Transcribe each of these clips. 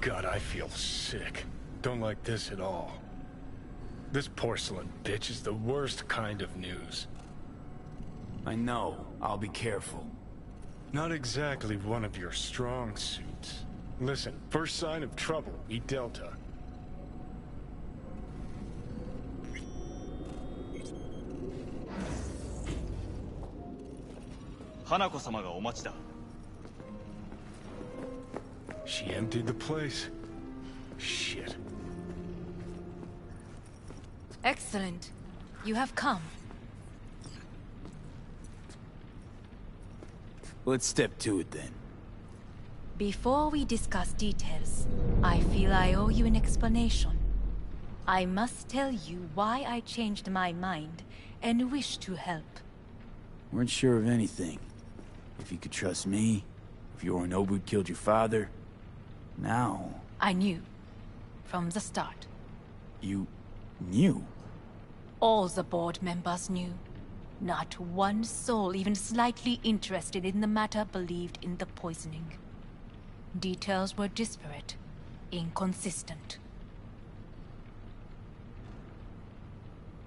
God, I feel sick. Don't like this at all. This porcelain bitch is the worst kind of news. I know. I'll be careful. Not exactly one of your strong suits. Listen, first sign of trouble, eat Delta. Hanako-sama ga omachi da. She emptied the place. Shit. Excellent. You have come. Let's step to it then. Before we discuss details, I feel I owe you an explanation. I must tell you why I changed my mind and wish to help. Weren't sure of anything. If you could trust me, if Yorinobu killed your father, now... I knew. From the start. You... knew? All the board members knew. Not one soul even slightly interested in the matter believed in the poisoning. Details were disparate, inconsistent.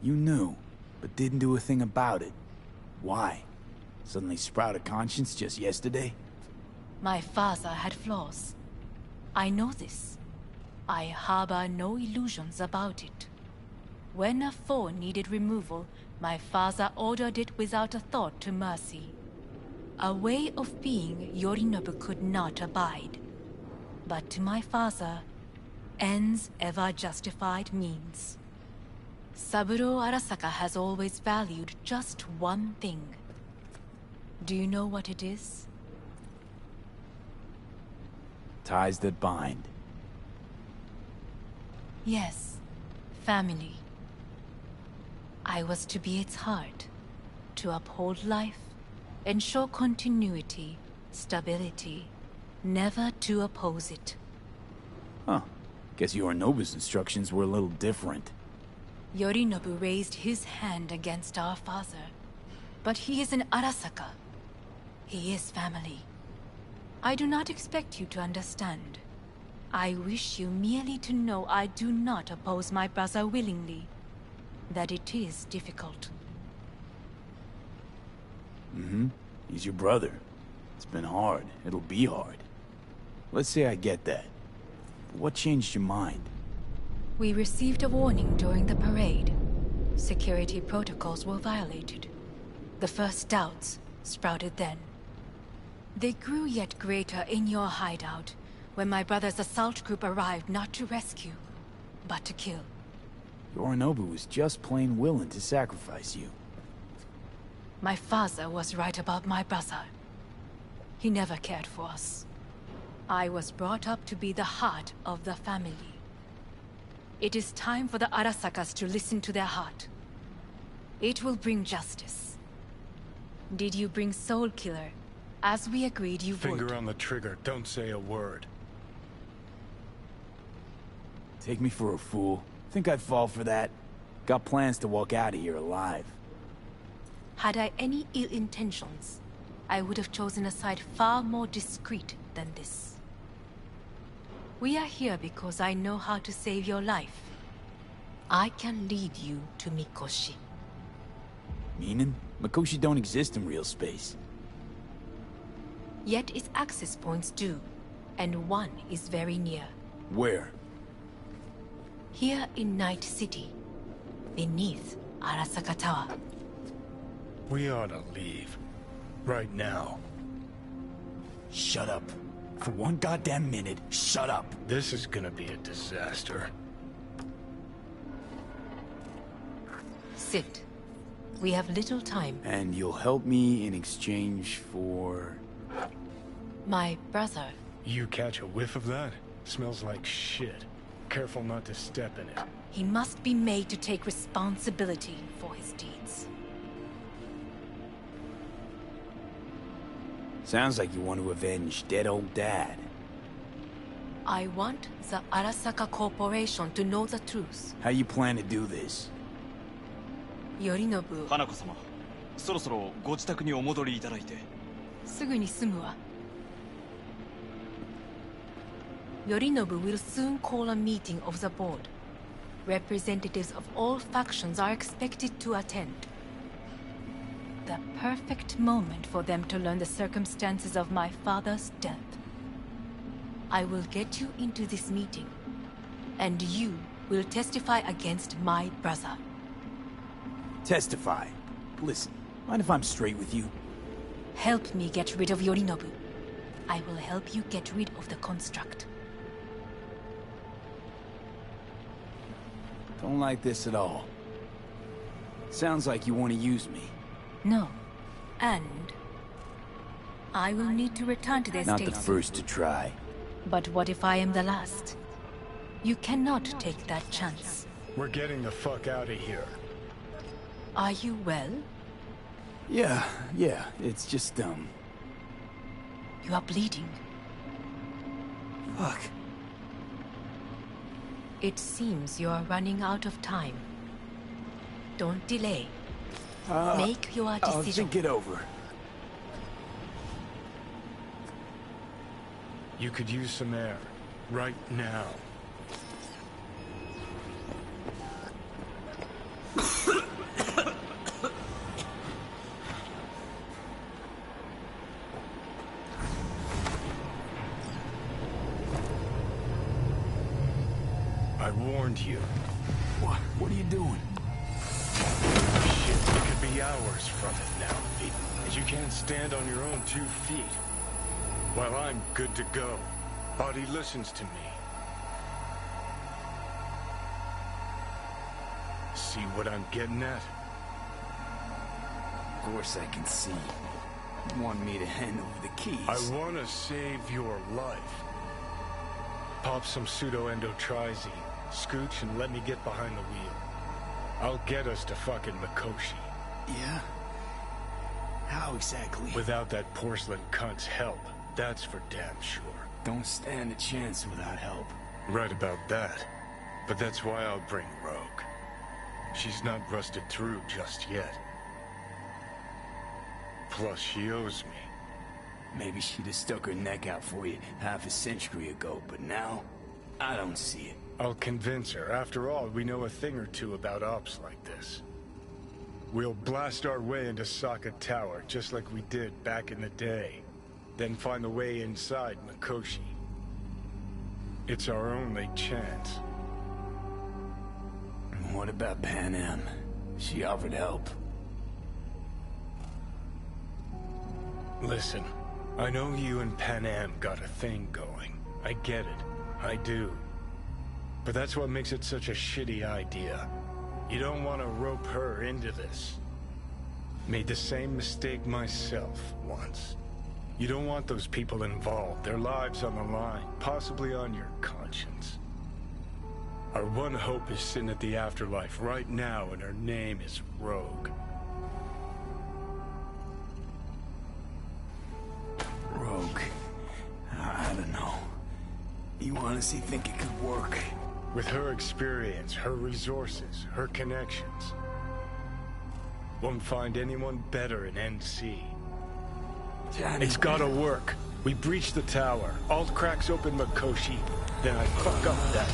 You knew, but didn't do a thing about it. Why? Suddenly sprout a conscience just yesterday? My father had flaws. I know this. I harbor no illusions about it. When a foe needed removal, my father ordered it without a thought to mercy. A way of being Yorinobu could not abide. But to my father, ends ever justified means. Saburo Arasaka has always valued just one thing. Do you know what it is? Ties that bind. Yes, family. I was to be its heart, to uphold life, ensure continuity, stability, never to oppose it. Huh. Guess Yorinobu's instructions were a little different. Yorinobu raised his hand against our father, but he is an Arasaka. He is family. I do not expect you to understand. I wish you merely to know I do not oppose my brother willingly. That it is difficult. Mm-hmm. He's your brother. It's been hard. It'll be hard. Let's say I get that. But what changed your mind? We received a warning during the parade. Security protocols were violated. The first doubts sprouted then. They grew yet greater in your hideout, when my brother's assault group arrived not to rescue, but to kill. Yorinobu was just plain willing to sacrifice you. My father was right about my brother. He never cared for us. I was brought up to be the heart of the family. It is time for the Arasakas to listen to their heart. It will bring justice. Did you bring Soul Killer, as we agreed you would? Finger on the trigger, don't say a word. Take me for a fool. Think I'd fall for that? Got plans to walk out of here alive. Had I any ill intentions, I would have chosen a side far more discreet than this. We are here because I know how to save your life. I can lead you to Mikoshi. Meaning? Mikoshi don't exist in real space. Yet its access points do, and one is very near. Where? Here in Night City, beneath Arasaka Tower. We ought to leave. Right now. Shut up. For one goddamn minute, shut up. This is gonna be a disaster. Sit. We have little time. And you'll help me in exchange for... My brother. You catch a whiff of that? Smells like shit. Careful not to step in it. He must be made to take responsibility for his deeds. Sounds like you want to avenge dead old dad. I want the Arasaka Corporation to know the truth. How you plan to do this? Yorinobu. 花子様、そろそろご自宅にお戻りいただいて。すぐに済むわ。Yorinobu will soon call a meeting of the board. Representatives of all factions are expected to attend. The perfect moment for them to learn the circumstances of my father's death. I will get you into this meeting, and you will testify against my brother. Testify? Listen, mind if I'm straight with you? Help me get rid of Yorinobu. I will help you get rid of the construct. Don't like this at all. Sounds like you want to use me. No. And I will need to return to their Not state. the first to try. But what if I am the last? You cannot take that chance. We're getting the fuck out of here. Are you well? Yeah, it's just, You are bleeding. Fuck. It seems you are running out of time. Don't delay. Make your I'll decision. think it over. You could use some air. Right now. I warned you. What are you doing? Shit, it could be hours from it now, and you can't stand on your own 2 feet. Well, I'm good to go. Body listens to me. See what I'm getting at? Of course I can see. You want me to hand over the keys. I want to save your life. Pop some pseudo-endotrizine, scooch, and let me get behind the wheel. I'll get us to fucking Mikoshi. Yeah? How exactly? Without that porcelain cunt's help, that's for damn sure. Don't stand a chance without help. Right about that. But that's why I'll bring Rogue. She's not rusted through just yet. Plus, she owes me. Maybe she'd have stuck her neck out for you half a century ago, but now, I don't see it. I'll convince her. After all, we know a thing or two about ops like this. We'll blast our way into Sokka Tower, just like we did back in the day. Then find the way inside Mikoshi. It's our only chance. What about Pan Am? She offered help. Listen, I know you and Pan Am got a thing going. I get it. I do. But that's what makes it such a shitty idea. You don't want to rope her into this. Made the same mistake myself once. You don't want those people involved, their lives on the line, possibly on your conscience. Our one hope is sitting at the afterlife right now, and her name is Rogue. Rogue. I don't know. You honestly think it could work? With her experience, her resources, her connections. Won't find anyone better in NC. Johnny, It's gotta work. We breach the tower. Alt cracks open Mikoshi. Then I fuck up that.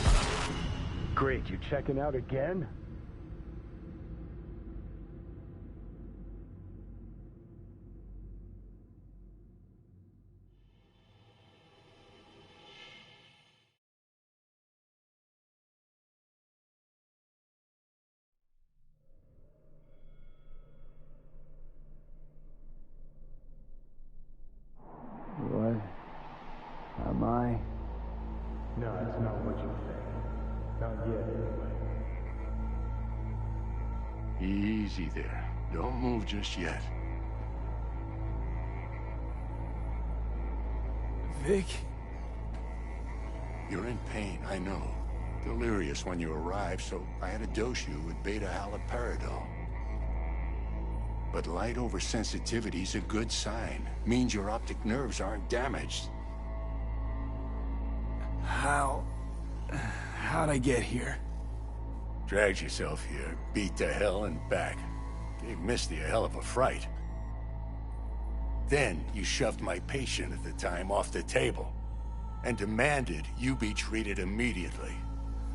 Great, you checking out again? What? Am I? No, it's not what you think. Not yet, anyway. Easy there. Don't move just yet. Vic? You're in pain, I know. Delirious when you arrived, so I had to dose you with beta-haloperidol. But light oversensitivity's a good sign. Means your optic nerves aren't damaged. How'd I get here? Dragged yourself here, beat to hell and back. Gave Misty a hell of a fright. Then you shoved my patient at the time off the table. and demanded you be treated immediately.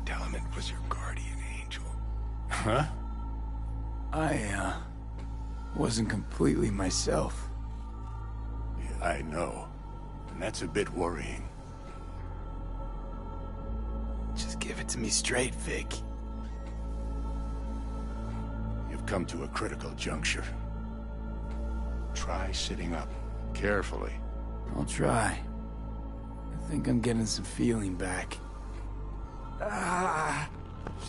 Tell him it was your guardian angel. Huh? I, wasn't completely myself. Yeah, I know. And that's a bit worrying. Just give it to me straight, Vic. You've come to a critical juncture. Try sitting up. Carefully. I'll try. I think I'm getting some feeling back.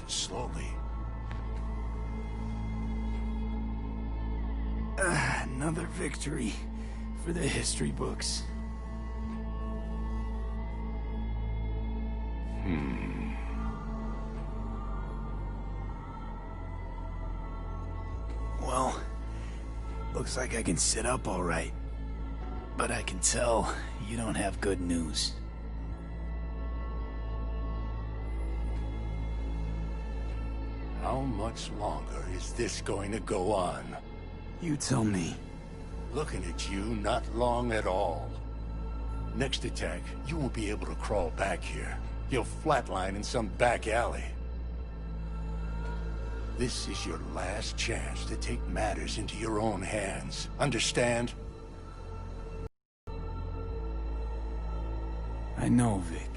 Slowly. Another victory for the history books. Well, looks like I can sit up all right. But I can tell you don't have good news. How much longer is this going to go on? You tell me. Looking at you, not long at all. Next attack, you won't be able to crawl back here. You'll flatline in some back alley. This is your last chance to take matters into your own hands. Understand? I know, Vic.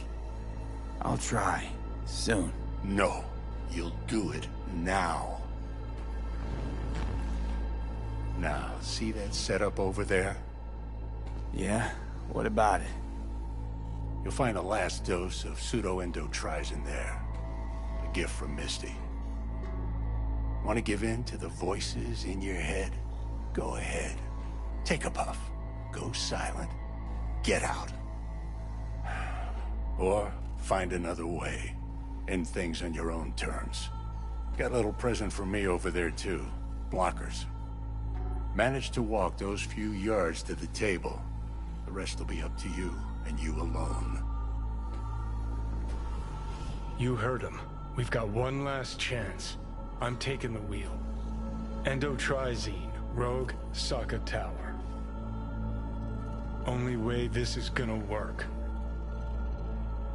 I'll try. Soon. No. You'll do it now. Now, see that setup over there? Yeah? What about it? You'll find a last dose of pseudo-endotrizin there. A gift from Misty. Want to give in to the voices in your head? Go ahead. Take a puff. Go silent. Get out. Or find another way. End things on your own terms. Got a little present for me over there too. Blockers. Manage to walk those few yards to the table. The rest will be up to you, and you alone. You heard him. We've got one last chance. I'm taking the wheel. Endotrizine, Rogue, Sokka Tower. Only way this is gonna work.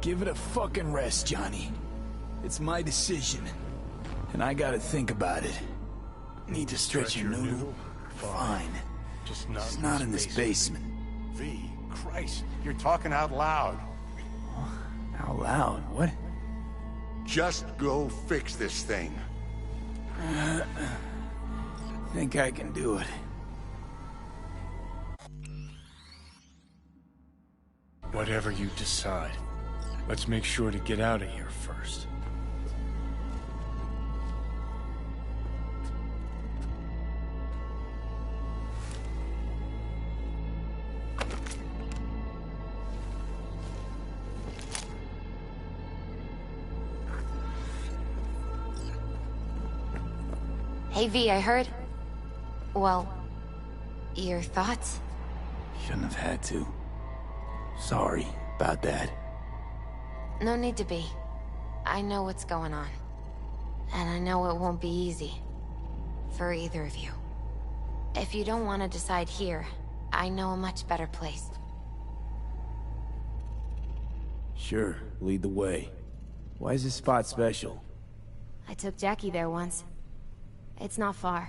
Give it a fucking rest, Johnny. It's my decision. And I gotta think about it. Need to stretch your noodle? Fine. Just It's not in this basement. V, Christ, you're talking out loud. Out loud? What? Just go fix this thing. Think I can do it. Whatever you decide, let's make sure to get out of here first. Hey V, I heard... Well... Your thoughts? Shouldn't have had to. Sorry about that. No need to be. I know what's going on. And I know it won't be easy. For either of you. If you don't want to decide here, I know a much better place. Sure, lead the way. Why is this spot special? I took Jackie there once. It's not far.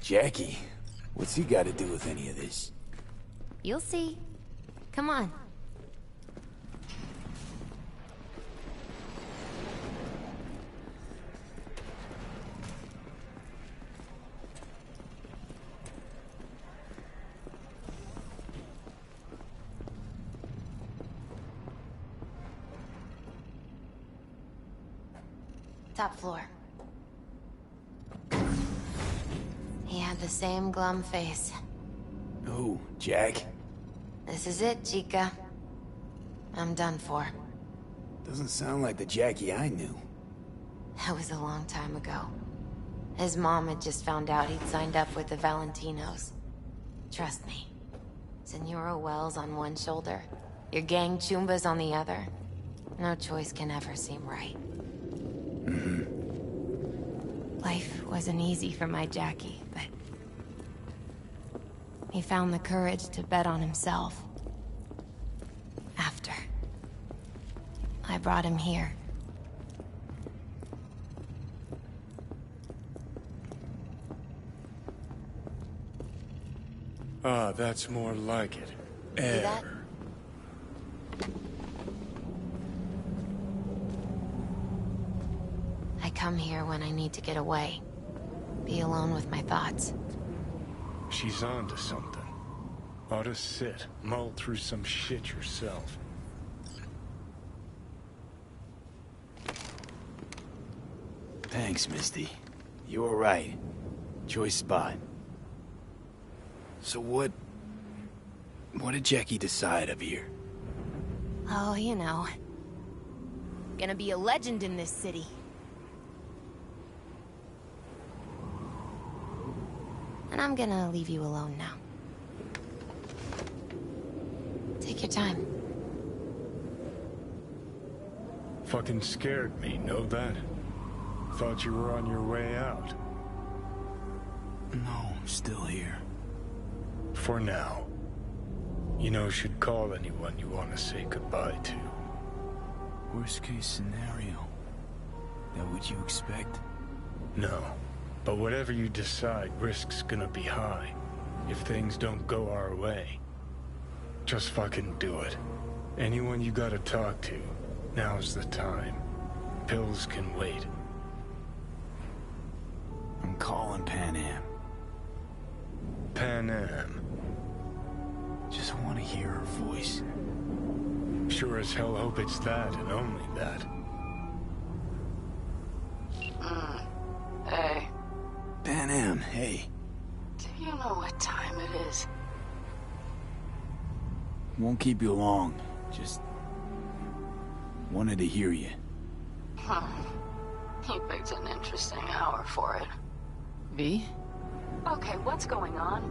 Jackie? What's he got to do with any of this? You'll see. Come on. Top floor. He had the same glum face. Who, Jack? This is it, Chica. I'm done for. Doesn't sound like the Jackie I knew. That was a long time ago. His mom had just found out he'd signed up with the Valentinos. Trust me. Senora Wells on one shoulder, your gang Chumbas on the other. No choice can ever seem right. Life wasn't easy for my Jackie, but... he found the courage to bet on himself. After. brought him here. Ah, that's more like it. See that? I come here when I need to get away. Be alone with my thoughts. She's on to something. Ought to sit, mull through some shit yourself. Thanks, Misty. You were right. Choice spot. So what did Jackie decide up here? Oh, you know. Gonna be a legend in this city. And I'm gonna leave you alone now. Take your time. Fucking scared me, know that? Thought you were on your way out. No, I'm still here. For now. You know, should call anyone you want to say goodbye to. Worst case scenario. That what you expect? No. But whatever you decide, risk's gonna be high. If things don't go our way. Just fucking do it. Anyone you gotta talk to, now's the time. Pills can wait. I'm calling Pan Am. Pan Am. Just want to hear her voice. Sure as hell hope it's that and only that. Hey, Pan Am, hey. do you know what time it is? Won't keep you long. Just wanted to hear you. You picked an interesting hour for it. V? Okay, what's going on?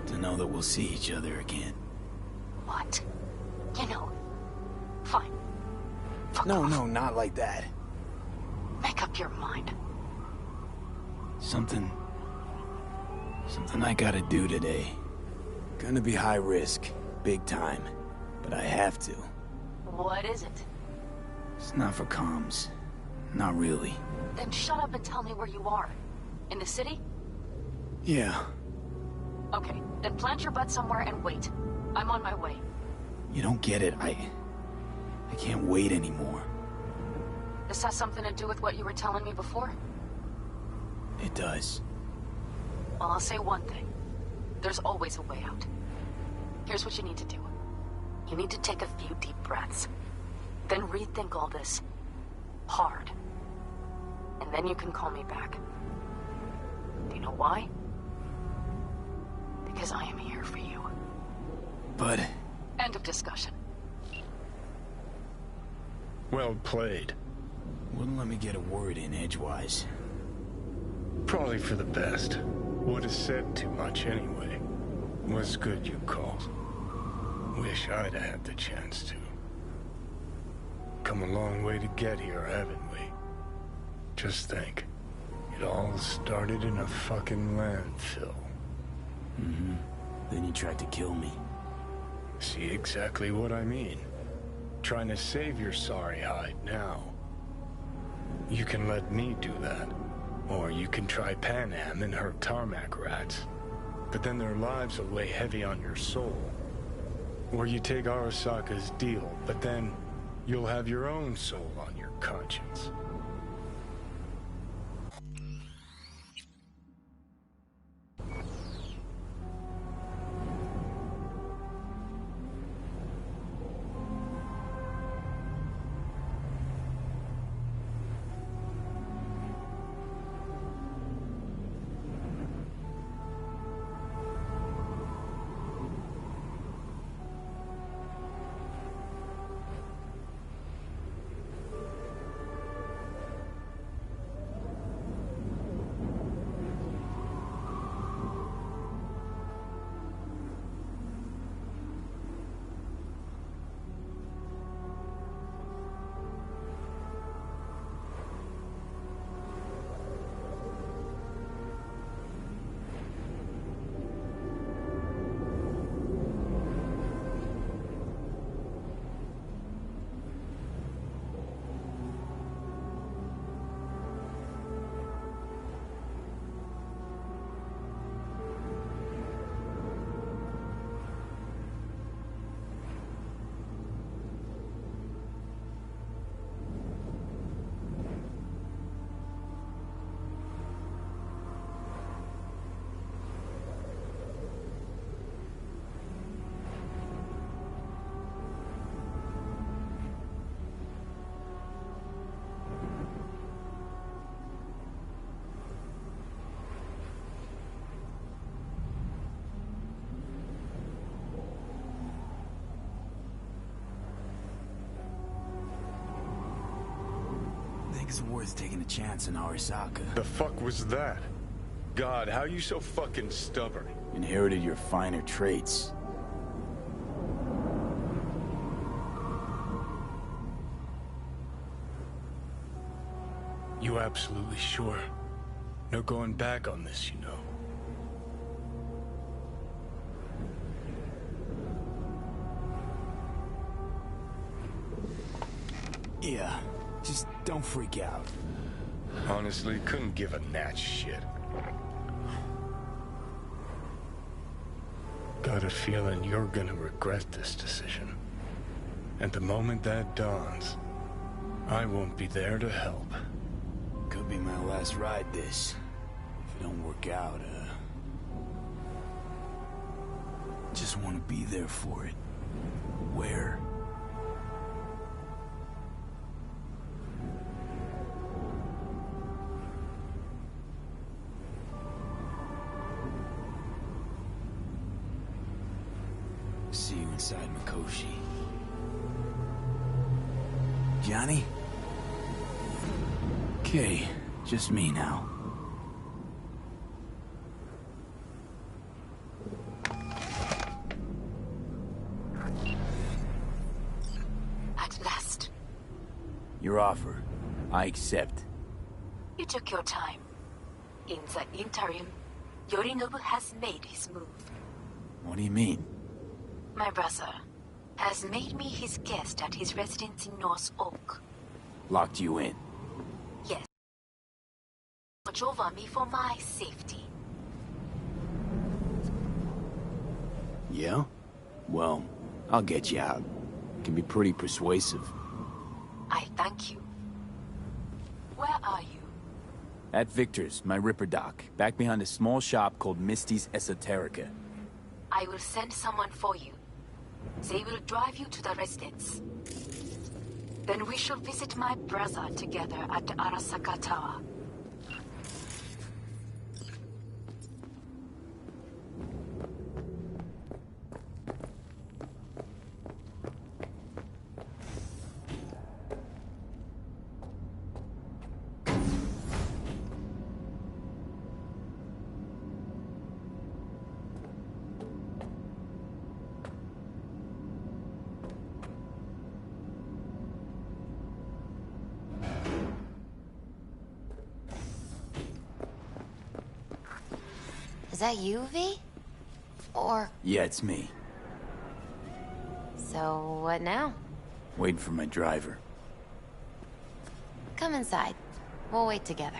To know that we'll see each other again. What? You know, fine. Fuck No, off. no, not like that. Make up your mind. Something I gotta do today. Gonna be high risk, big time, but I have to. What is it? It's not for comms. Not really. Then shut up and tell me where you are. In the city? Yeah, Okay, then plant your butt somewhere and wait. I'm on my way. you don't get it. I can't wait anymore. This has something to do with what you were telling me before? It does. Well, I'll say one thing. There's always a way out. Here's what you need to do. You need to take a few deep breaths. Then rethink all this. Hard. And then you can call me back. Do you know why? Because I am here for you. But End of discussion. Well played. wouldn't let me get a word in edgewise. Probably for the best. Would have said too much anyway. Was good you called. Wish I'd have had the chance to. Come a long way to get here, haven't we? Just think. It all started in a fucking landfill. Mm-hmm. Then you tried to kill me. See exactly what I mean. Trying to save your sorry hide now. You can let me do that. Or you can try Pan Am and her tarmac rats. But then their lives will weigh heavy on your soul. Or you take Arasaka's deal, but then you'll have your own soul on your conscience. think it's worth taking a chance on Arasaka. The fuck was that? God, how you so fucking stubborn? Inherited your finer traits. You absolutely sure? No going back on this, you know. Yeah, just don't freak out. Honestly, couldn't give a gnat's shit. Got a feeling you're gonna regret this decision. And the moment that dawns, I won't be there to help. Could be my last ride this. If it don't work out, just want to be there for it. Where? See you inside Mikoshi. Johnny? Okay, just me now. At last. Your offer. I accept. You took your time. In the interim, Yorinobu has made his move. What do you mean? My brother has made me his guest at his residence in North Oak. Locked you in. Yes. Watch over me for my safety. Yeah? Well, I'll get you out. Can be pretty persuasive. I thank you. Where are you? At Victor's, my Ripper dock, back behind a small shop called Misty's Esoterica. I will send someone for you. They will drive you to the residence. Then we shall visit my brother together at the Arasaka Tower. Is that you, V? Or... Yeah, it's me. So, what now? Waiting for my driver. Come inside. We'll wait together.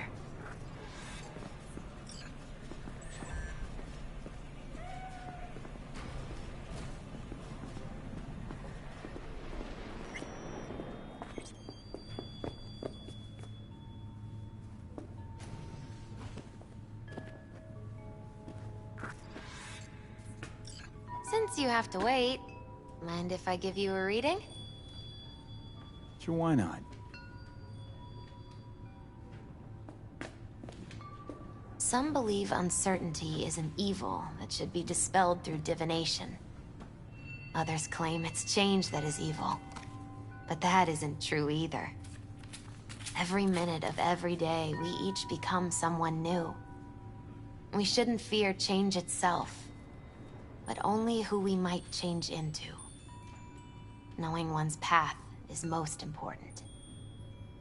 Since you have to wait, mind if I give you a reading? Sure, why not? Some believe uncertainty is an evil that should be dispelled through divination. Others claim it's change that is evil. But that isn't true either. Every minute of every day, we each become someone new. We shouldn't fear change itself, but only who we might change into. Knowing one's path is most important.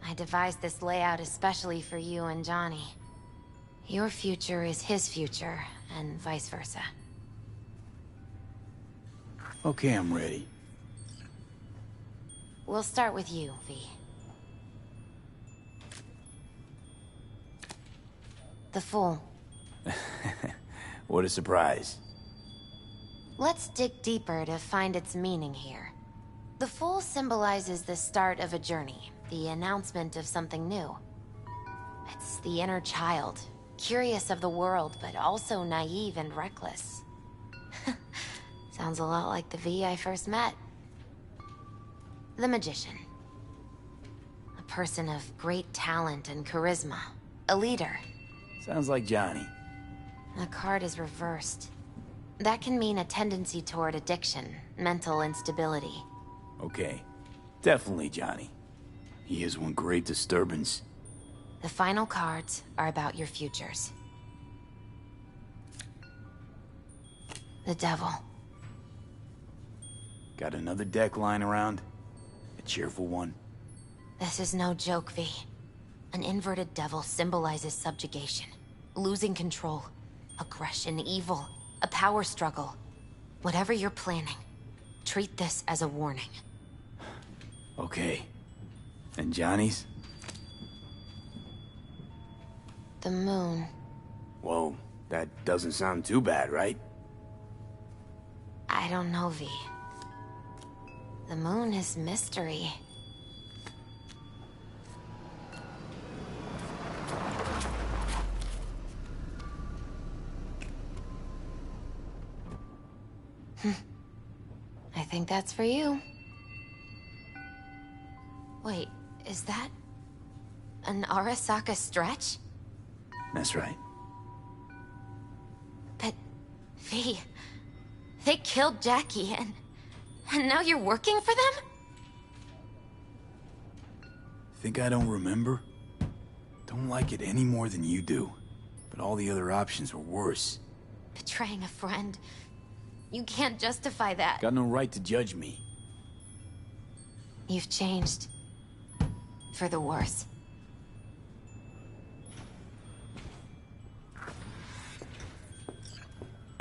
I devised this layout especially for you and Johnny. Your future is his future, and vice versa. Okay, I'm ready. We'll start with you, V. The Fool. What a surprise. Let's dig deeper to find its meaning here. The Fool symbolizes the start of a journey, the announcement of something new. It's the inner child, curious of the world, but also naive and reckless. Sounds a lot like the V I first met. The Magician. A person of great talent and charisma. A leader. Sounds like Johnny. The card is reversed. That can mean a tendency toward addiction, mental instability. Okay. Definitely Johnny. He is one great disturbance. The final cards are about your futures. The devil. Got another deck lying around? A cheerful one? This is no joke, V. An inverted devil symbolizes subjugation, losing control, aggression, evil, a power struggle. Whatever you're planning, treat this as a warning. Okay. And Johnny's? The moon. Whoa, that doesn't sound too bad, right? I don't know, V. The moon is mystery. I think that's for you. Wait, is that an Arasaka stretch? That's right. But, V, they killed Jackie and now you're working for them? Think I don't remember? Don't like it any more than you do. But all the other options were worse. Betraying a friend. You can't justify that. Got no right to judge me. You've changed. For the worse.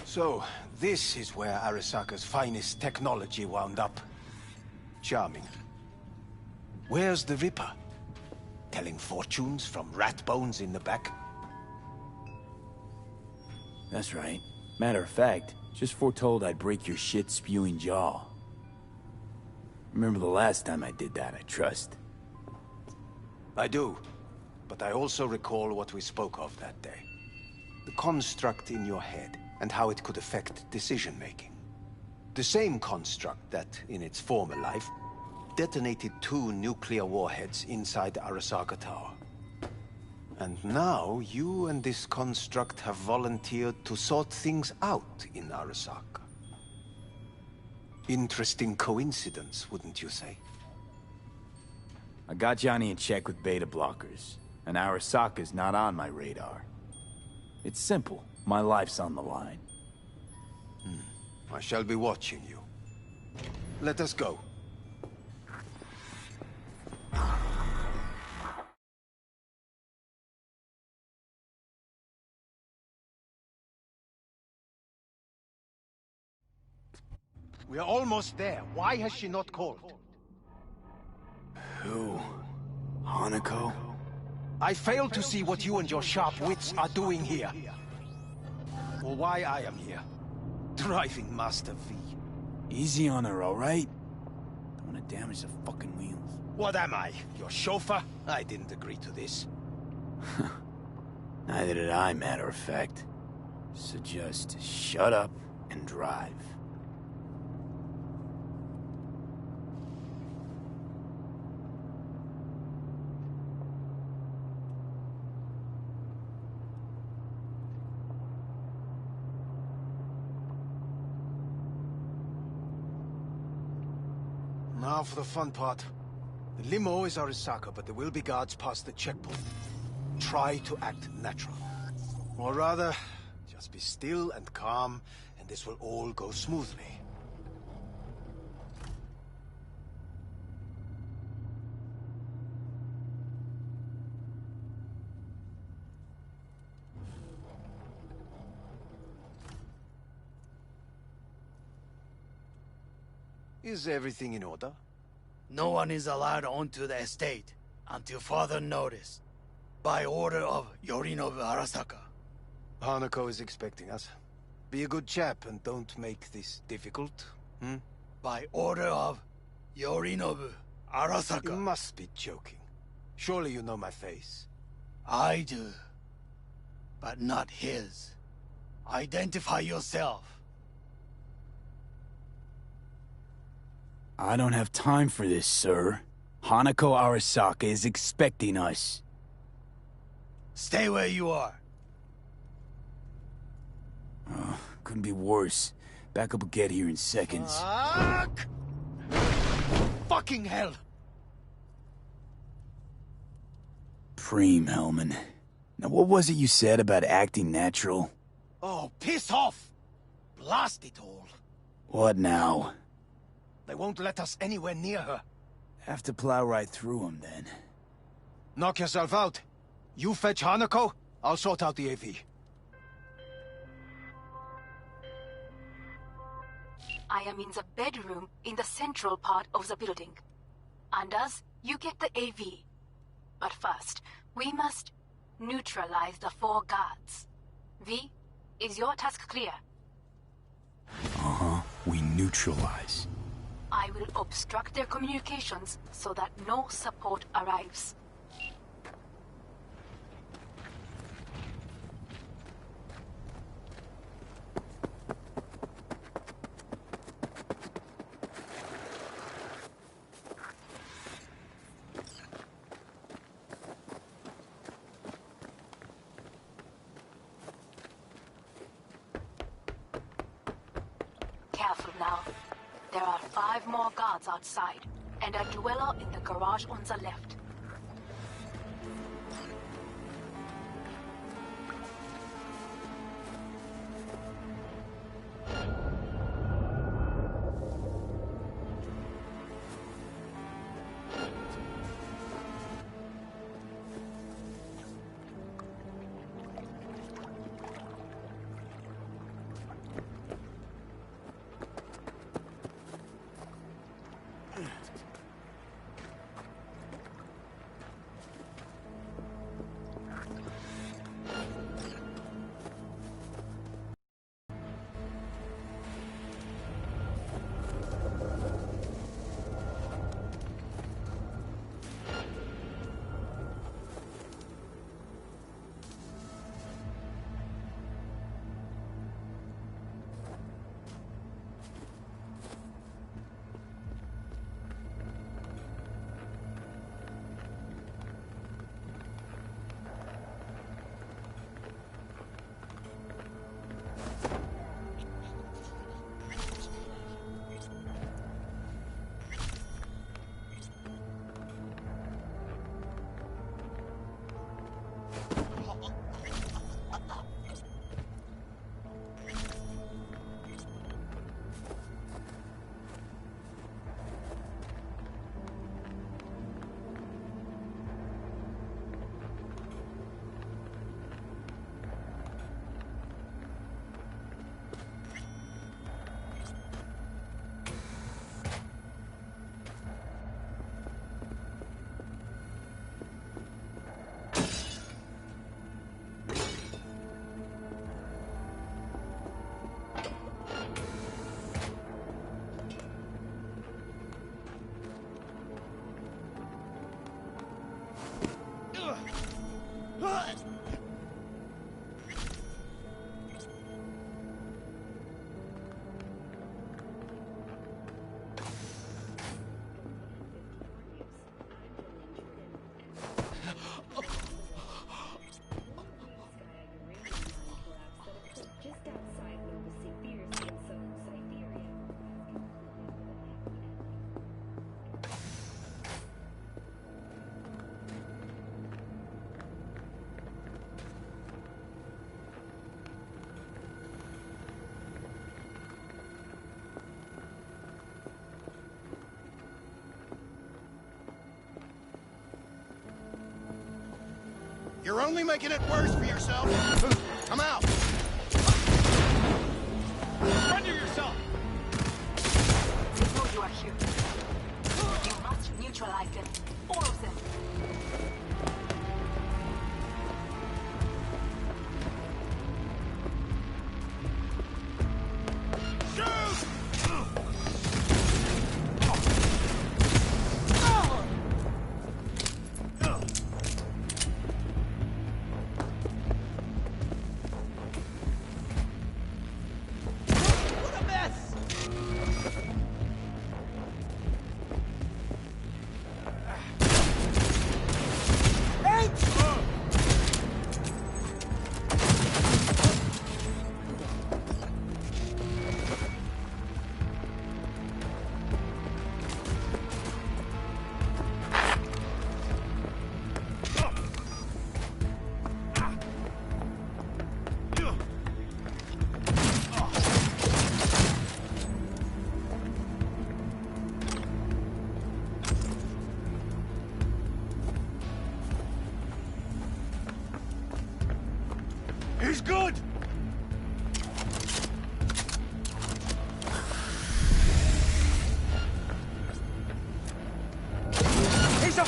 So, this is where Arasaka's finest technology wound up. Charming. Where's the Ripper? Telling fortunes from rat bones in the back? That's right. Matter of fact, just foretold I'd break your shit-spewing jaw. Remember the last time I did that, I trust. I do. But I also recall what we spoke of that day. The construct in your head, and how it could affect decision-making. The same construct that, in its former life, detonated 2 nuclear warheads inside the Arasaka Tower. And now, you and this construct have volunteered to sort things out in Arasaka. Interesting coincidence, wouldn't you say? I got Johnny in check with beta blockers, and Arasaka's not on my radar. It's simple. My life's on the line. I shall be watching you. Let us go. We are almost there. Why has she not called? Who? Hanako? I fail to see what you and your sharp wits are doing here. Or why I am here. Driving Master V. Easy on her, all right? Don't want to damage the fucking wheels. What am I? Your chauffeur? I didn't agree to this. Neither did I, matter of fact. So just shut up and drive. Now for the fun part. The limo is Arasaka, but there will be guards past the checkpoint. Try to act natural. Or rather, just be still and calm, and this will all go smoothly. Is everything in order? No one is allowed onto the estate until further notice. By order of Yorinobu Arasaka. Hanako is expecting us. Be a good chap and don't make this difficult, By order of Yorinobu Arasaka. You must be joking. Surely you know my face. I do. But not his. Identify yourself. I don't have time for this, sir. Hanako Arasaka is expecting us. Stay where you are. Couldn't be worse. Backup will get here in seconds. Fuck! Fucking hell! supreme, Hellman. Now, what was it you said about acting natural? Oh, piss off! Blast it all. What now? They won't let us anywhere near her. Have to plow right through them, then. Knock yourself out. You fetch Hanako, I'll sort out the AV. I am in the bedroom in the central part of the building. Anders, you get the AV. But first, we must neutralize the 4 guards. V, is your task clear? Uh-huh. We neutralize. I will obstruct their communications so that no support arrives. Careful now. There are 5 more guards outside, and a dweller in the garage on the left. You're only making it worse for yourself. Come out. Surrender yourself. They know you are here. You must neutralize them. All of them. He's good! He's up!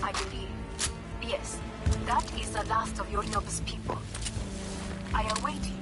I believe. Yes, that is the last of Yorinobu's people. I await you.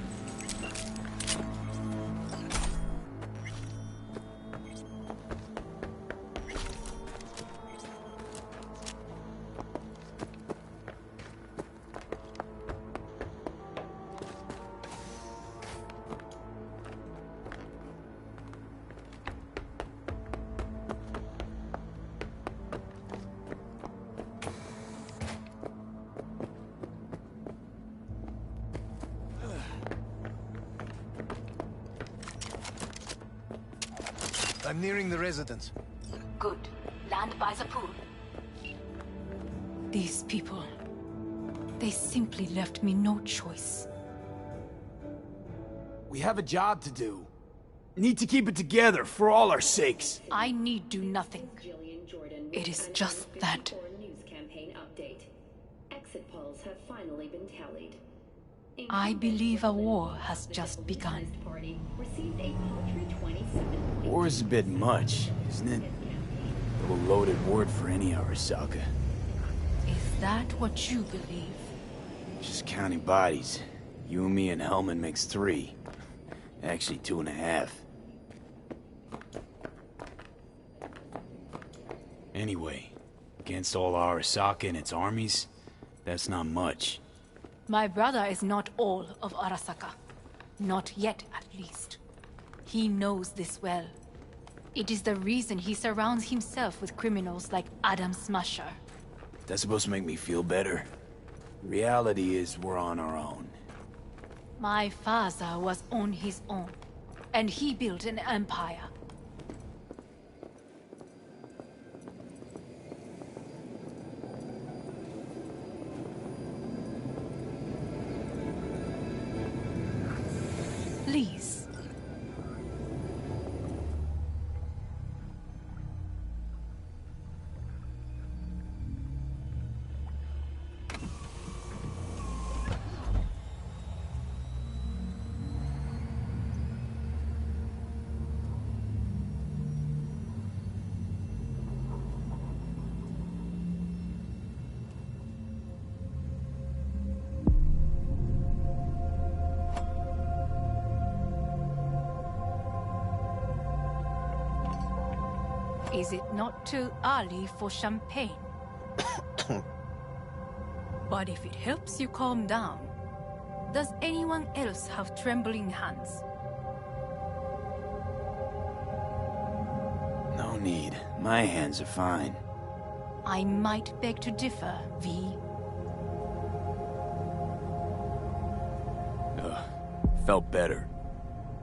I'm nearing the residence. Good. Land by the pool. These people... They simply left me no choice. We have a job to do. Need to keep it together for all our sakes. I need do nothing. It is just that. News campaign update. Exit polls have finally been tallied. I believe a war has just begun. Party received a paltry 27. War's a bit much, isn't it? A little loaded word for any Arasaka. Is that what you believe? Just counting bodies. You and me and Hellman makes 3. Actually 2.5. Anyway, against all Arasaka and its armies, that's not much. My brother is not all of Arasaka. Not yet, at least. He knows this well. It is the reason he surrounds himself with criminals like Adam Smasher. That's supposed to make me feel better. Reality is we're on our own. My father was on his own, and he built an empire. Please. Is it not too early for champagne? But if it helps you calm down, does anyone else have trembling hands? No need. My hands are fine. I might beg to differ, V. Felt better.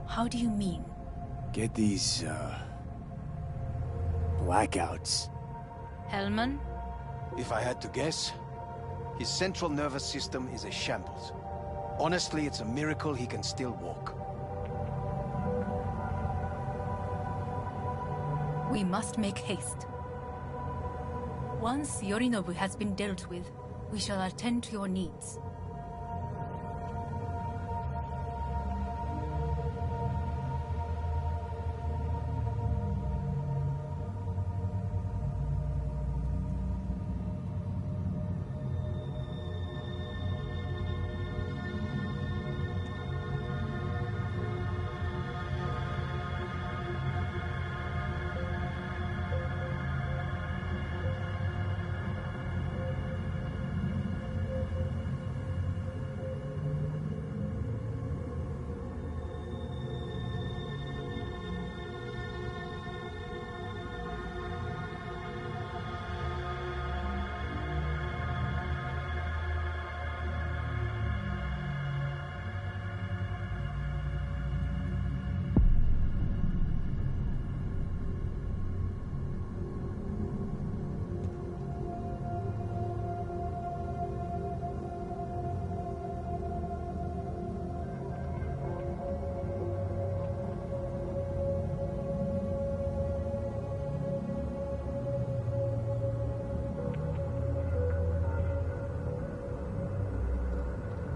How do you mean? Get these, blackouts. Hellman? If I had to guess, his central nervous system is a shambles. Honestly, it's a miracle he can still walk. We must make haste. Once Yorinobu has been dealt with, we shall attend to your needs.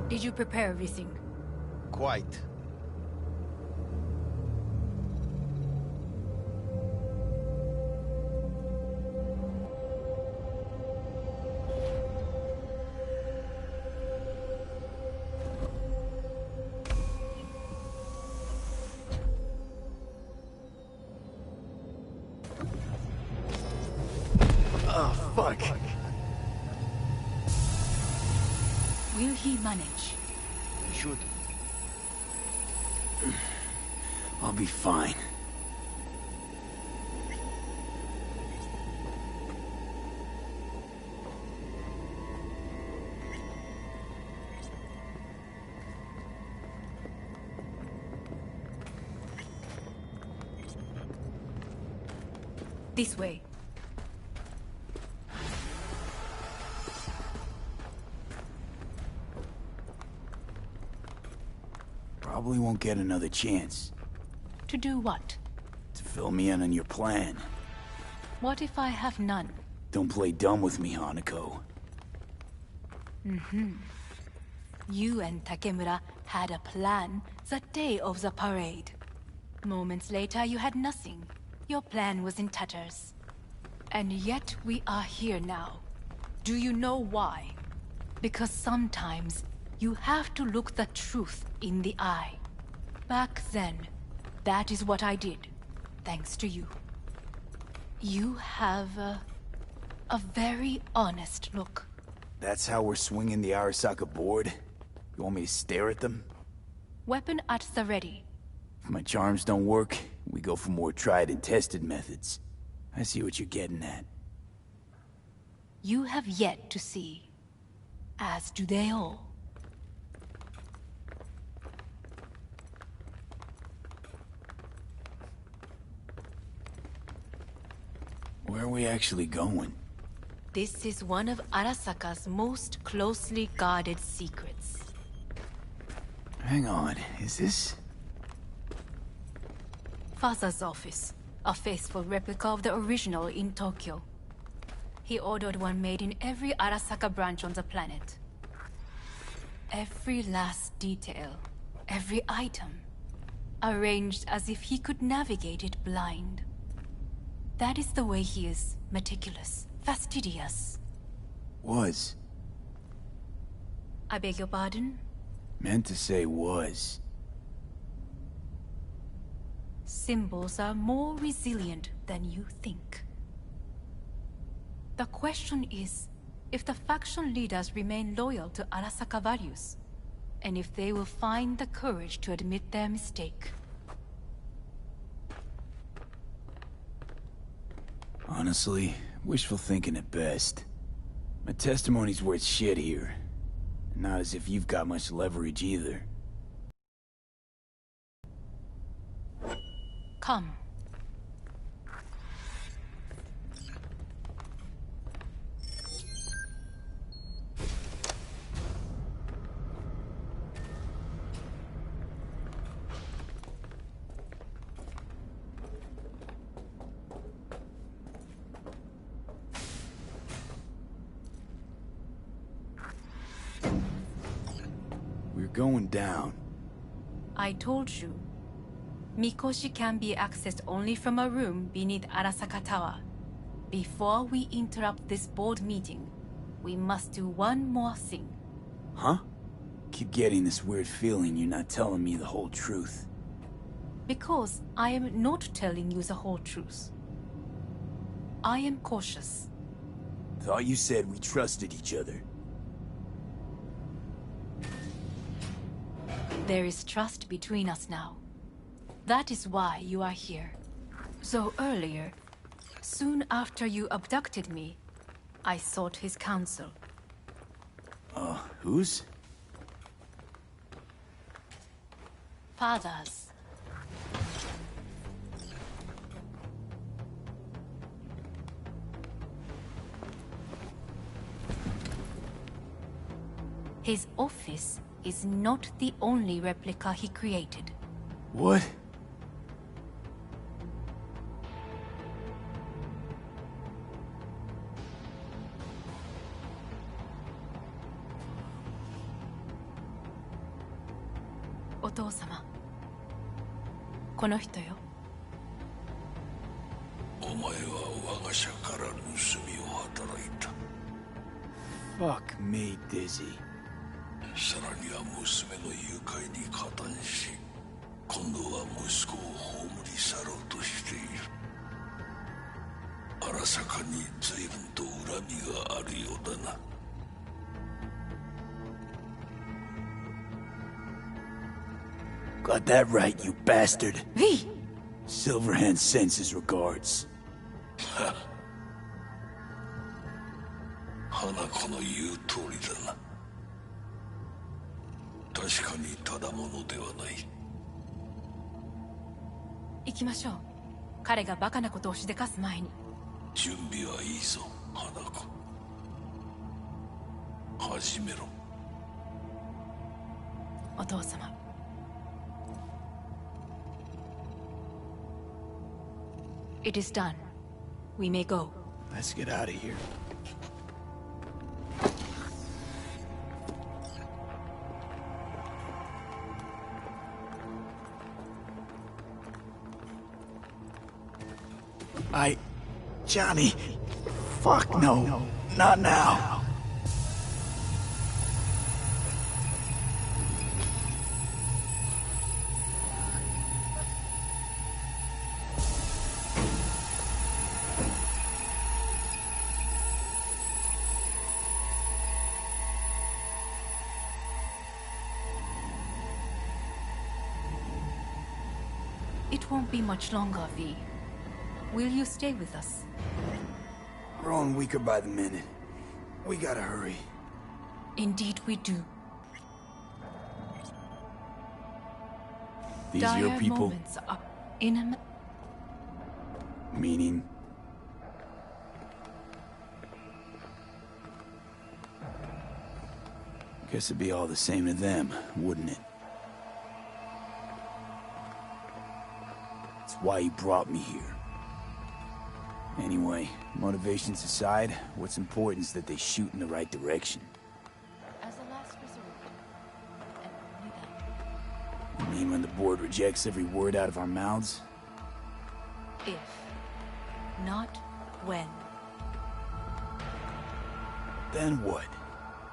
Did you prepare everything? Quite. Oh, fuck. Will he manage? We should. I'll be fine. This way. Probably won't get another chance. To do what? To fill me in on your plan. What if I have none? Don't play dumb with me, Hanako. You and Takemura had a plan the day of the parade. Moments later, you had nothing. Your plan was in tatters. And yet we are here now. Do you know why? Because sometimes you have to look the truth in the eye. Back then, that is what I did, thanks to you. You have a very honest look. That's how we're swinging the Arasaka board? You want me to stare at them? Weapon at the ready. If my charms don't work, we go for more tried and tested methods. I see what you're getting at. You have yet to see, as do they all. Where are we actually going? This is one of Arasaka's most closely guarded secrets. Hang on, is this... Father's office. A faithful replica of the original in Tokyo. He ordered one made in every Arasaka branch on the planet. Every last detail, every item, arranged as if he could navigate it blind. That is the way he is, meticulous, fastidious. Was. I beg your pardon? Meant to say was. Symbols are more resilient than you think. The question is, if the faction leaders remain loyal to Arasaka values, and if they will find the courage to admit their mistake. Honestly, wishful thinking at best. My testimony's worth shit here. Not as if you've got much leverage either. Come. We're going down. I told you. Mikoshi can be accessed only from a room beneath Arasaka Tower. Before we interrupt this board meeting, we must do one more thing. Huh? Keep getting this weird feeling you're not telling me the whole truth. Because I am not telling you the whole truth. I am cautious. Thought you said we trusted each other. There is trust between us now. That is why you are here. So earlier, soon after you abducted me, I sought his counsel. Whose? Father's. His office is not the only replica he created. What? お父様、この人よ。お前は我が社から盗みを働いた。 Fuck me, Dizzy. さらには娘の誘拐に加担し、今度は息子を葬り去ろうとしている。荒坂に随分と恨みがあるようだな。Got that right, you bastard. V! Silverhand sends his regards. 花子の言う通りだな。確かにただものではない。行きましょう。彼がバカなことをしでかす前に。準備はいいぞ、花子。始めろ。お父様。It is done. We may go. Let's get out of here. Johnny. Fuck no. Not now. It won't be much longer, V. Will you stay with us? Growing weaker by the minute. We gotta hurry. Indeed we do. These Dire your people? moments are in Meaning? Guess it'd be all the same to them, wouldn't it? That's why you brought me here. Anyway, motivations aside, what's important is that they shoot in the right direction. As a last resort, and only then. You mean when the board rejects every word out of our mouths? If, not when. Then what?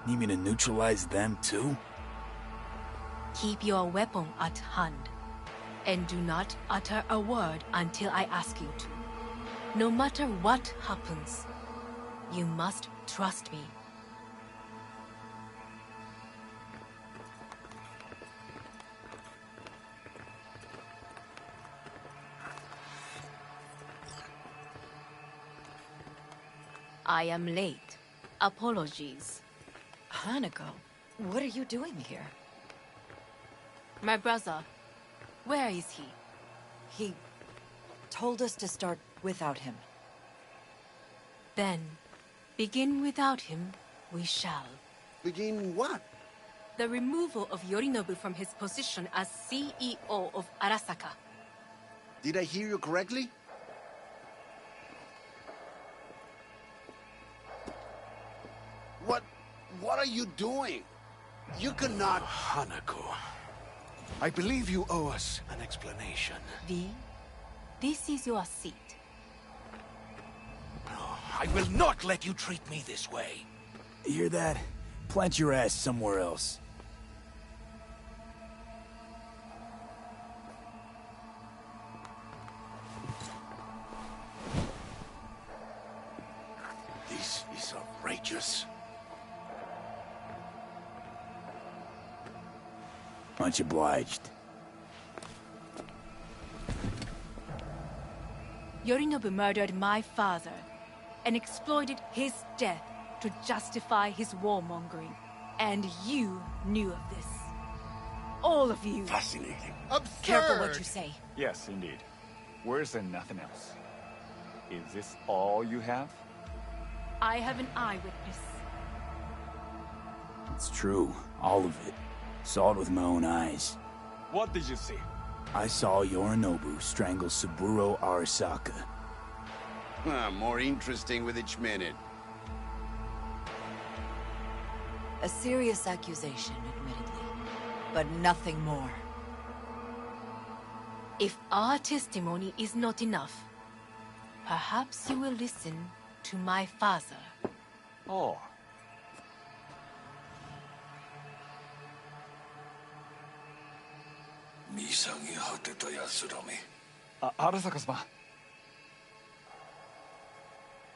Need me to neutralize them too? Keep your weapon at hand, and do not utter a word until I ask you to. No matter what happens, you must trust me. I am late. Apologies. Hanako, what are you doing here? My brother, where is he? He told us to start without him. Then, begin without him, we shall. Begin what? The removal of Yorinobu from his position as CEO of Arasaka. Did I hear you correctly? What are you doing? You cannot... Hanako. I believe you owe us an explanation. V, this is your seat. I will not let you treat me this way. You hear that? Plant your ass somewhere else. This is outrageous. Much obliged. Yorinobu murdered my father and exploited his death to justify his warmongering. And you knew of this. All of you. Fascinating. Absurd! Careful what you say. Yes, indeed. Worse than nothing else. Is this all you have? I have an eyewitness. It's true. All of it. Saw it with my own eyes. What did you see? I saw Yorinobu strangle Saburo Arasaka. More interesting with each minute. A serious accusation, admittedly. But nothing more. If our testimony is not enough, perhaps you will listen to my father. Oh. 見下げ果てた奴らめ。荒坂様。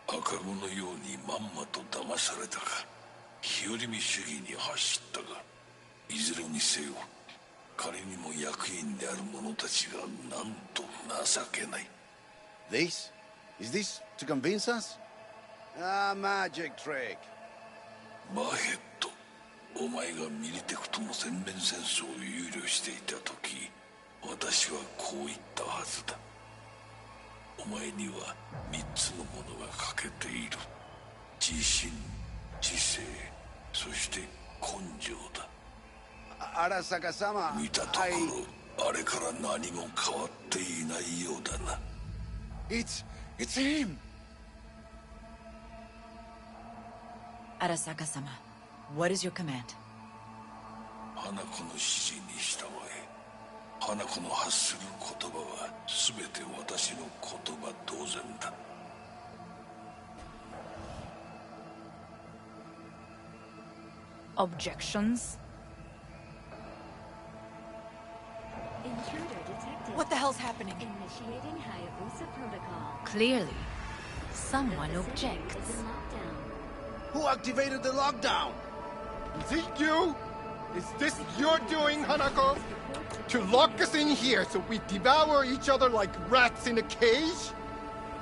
赤子のようにまんまと騙されたか。日和見主義に走ったが、いずれにせよ、彼にも役員である者たちがなんと情けない。This? Is this to convince us? Ah, magic trick. マヘッド、お前がミリテクとの全面戦争を憂慮していた時、私はこう言ったはずだ。お前には3つのものが欠けている。自信、知性、そして根性だ。Arasaka-sama, 見たところ、あれから何も変わっていないようだな。It's him! Arasaka-sama, what is your command? 花子の指示に従え。花子の発する言葉は全て私の言葉同然だ。Objections? What the hell's happening? Initiating Hayabusa protocol. Clearly, someone objects. Who activated the lockdown? Is it you? Is this your doing, Hanako? To lock us in here so we devour each other like rats in a cage?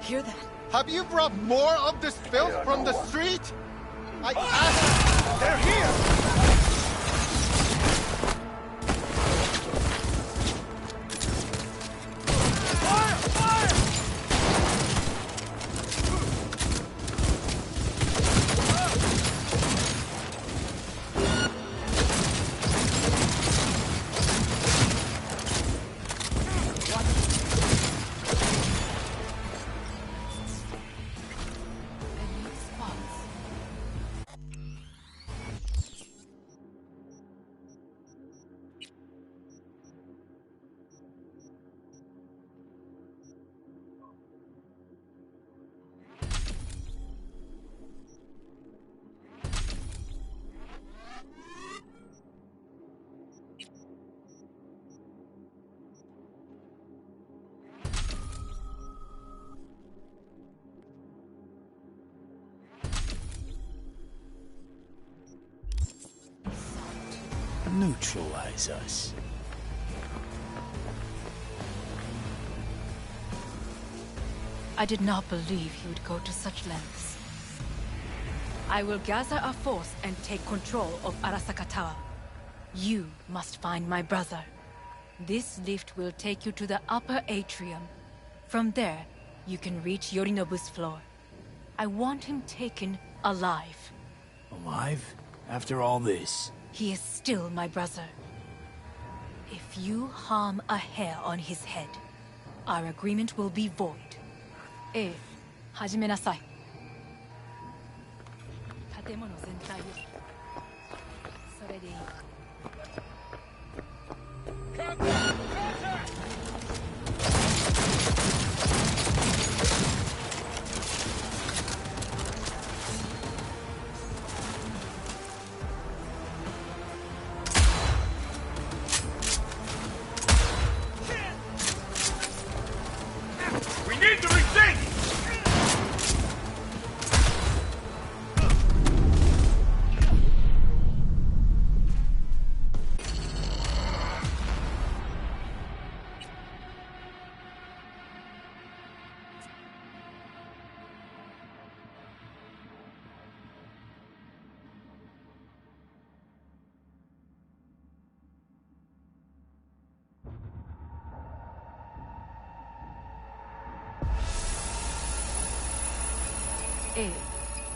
Hear that? Have you brought more of this filth from the street? I asked... They're here! Neutralize us. I did not believe he would go to such lengths. I will gather a force and take control of Arasaka Tower. You must find my brother. This lift will take you to the upper atrium. From there, you can reach Yorinobu's floor. I want him taken alive. Alive? After all this? He is still my brother. If you harm a hair on his head, our agreement will be void. 始めなさい。建物全体を。それでいい。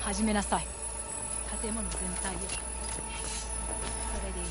始めなさい。建物全体を。それでいい。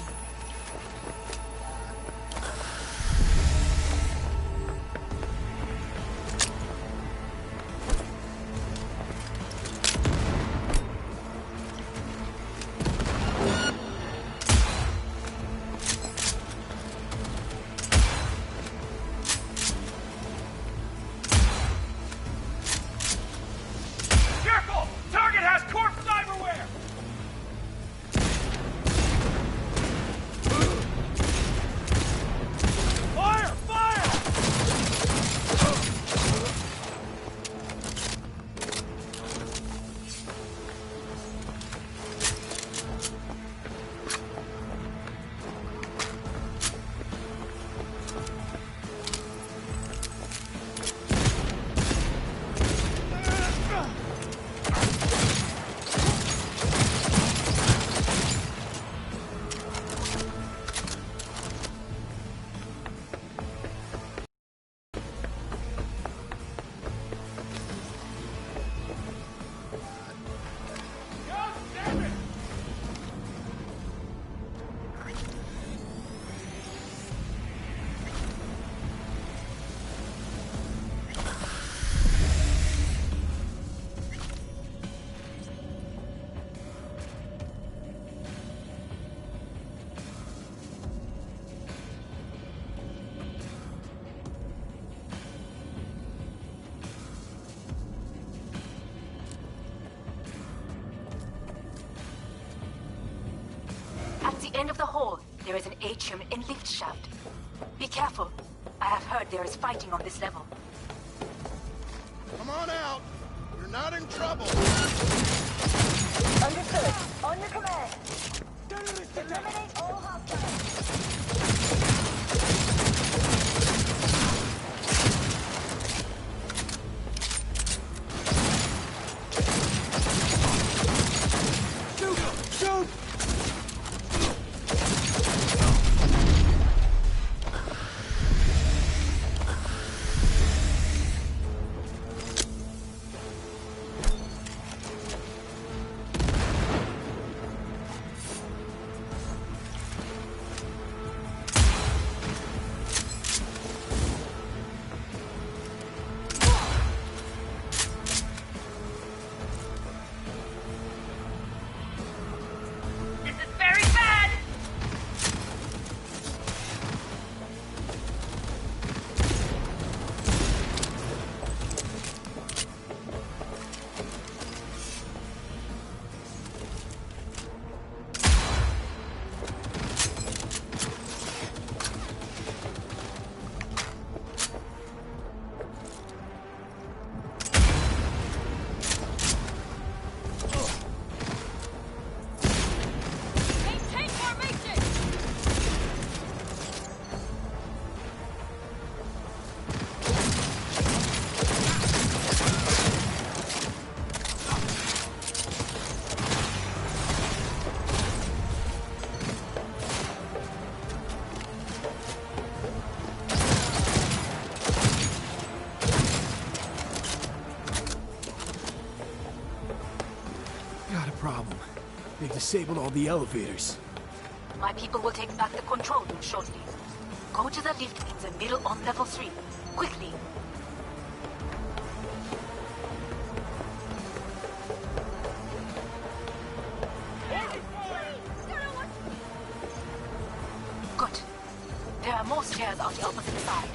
There is an atrium in lift shaft. Be careful. I have heard there is fighting on this level. Come on out. You're not in trouble. Understood. On your command. Eliminate all hostiles. They've disabled all the elevators. My people will take back the control room shortly. Go to the lift in the middle on level 3. Quickly. Good. There are more stairs on the opposite side.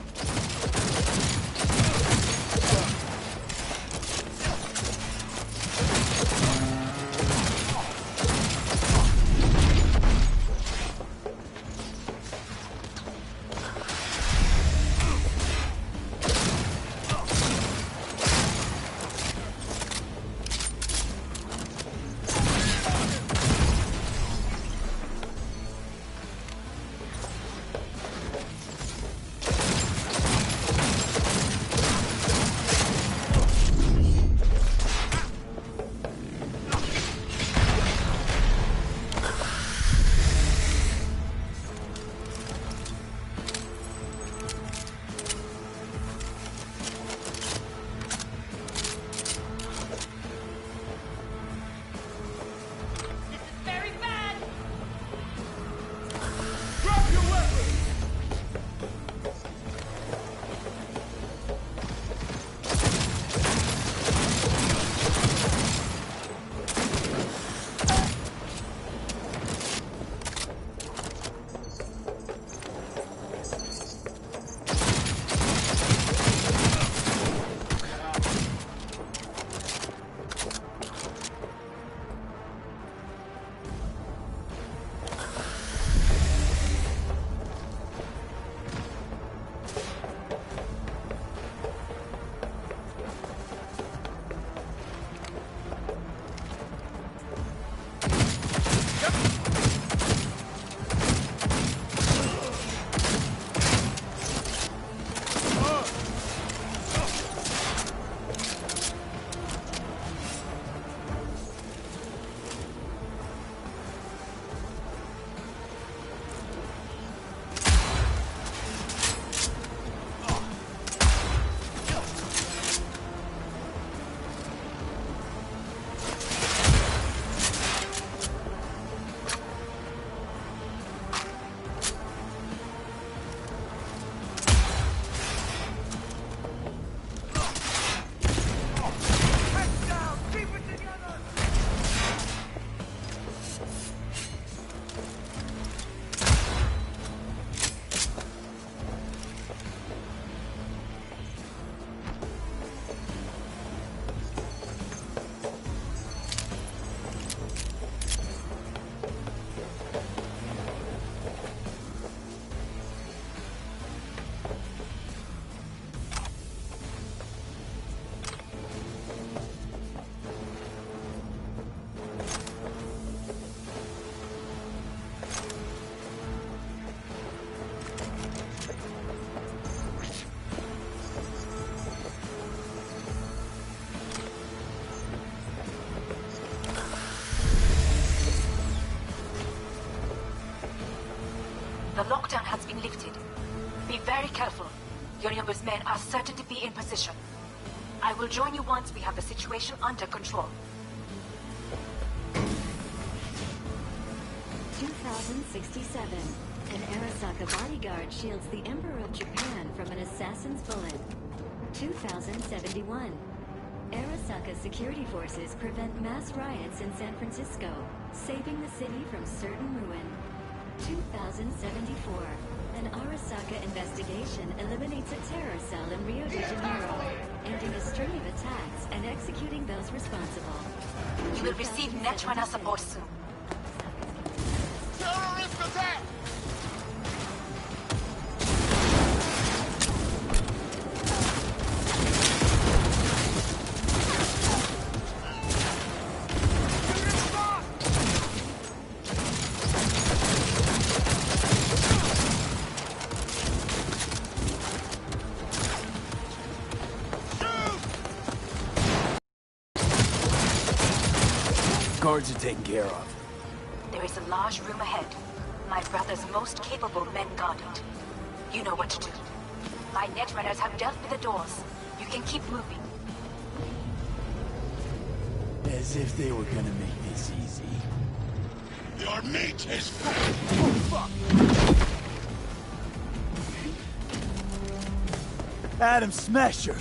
The lockdown has been lifted. Be very careful. Yorinobu's men are certain to be in position. I will join you once we have the situation under control. 2067. An Arasaka bodyguard shields the Emperor of Japan from an assassin's bullet. 2071. Arasaka security forces prevent mass riots in San Francisco, saving the city from certain ruin. 2074. An Arasaka investigation eliminates a terror cell in Rio de Janeiro, ending a string of attacks and executing those responsible. You will receive Netrunner support soon. Terrorist attack! Guards are taken care of. There is a large room ahead. My brother's most capable men guard it. You know what to do. My netrunners have dealt with the doors. You can keep moving. As if they were gonna make this easy. Your mate is... Oh, fuck! Adam Smasher!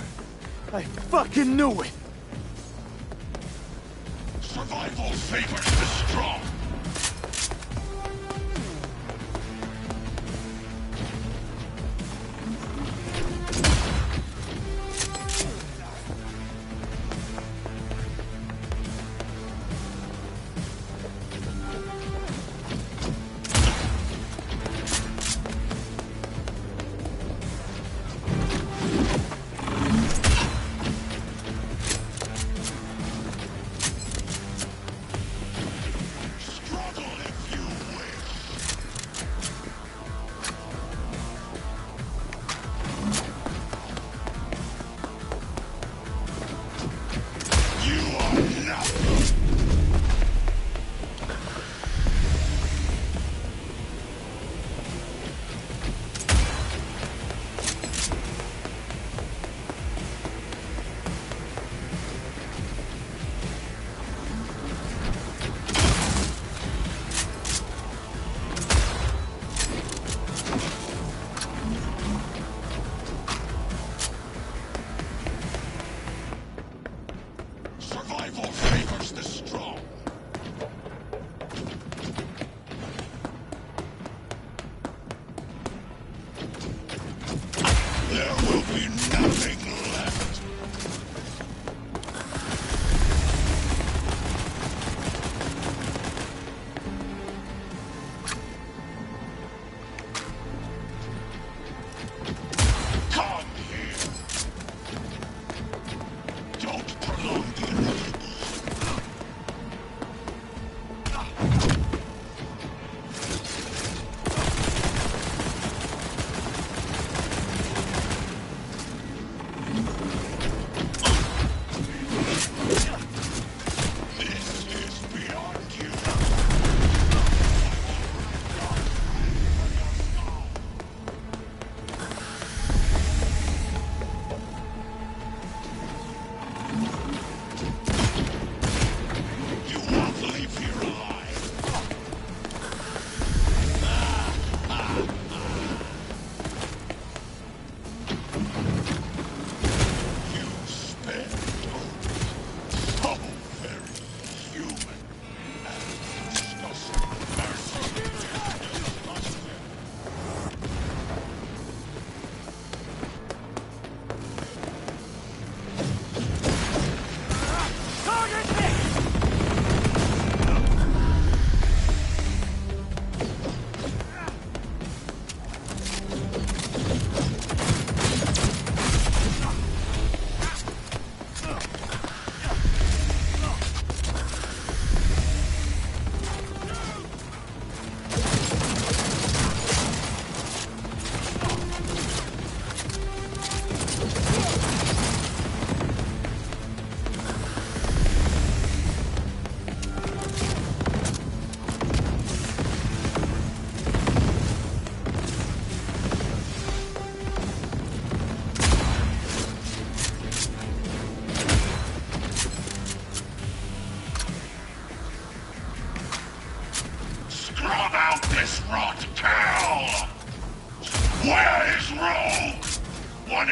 I fucking knew it! Survival favors the strong.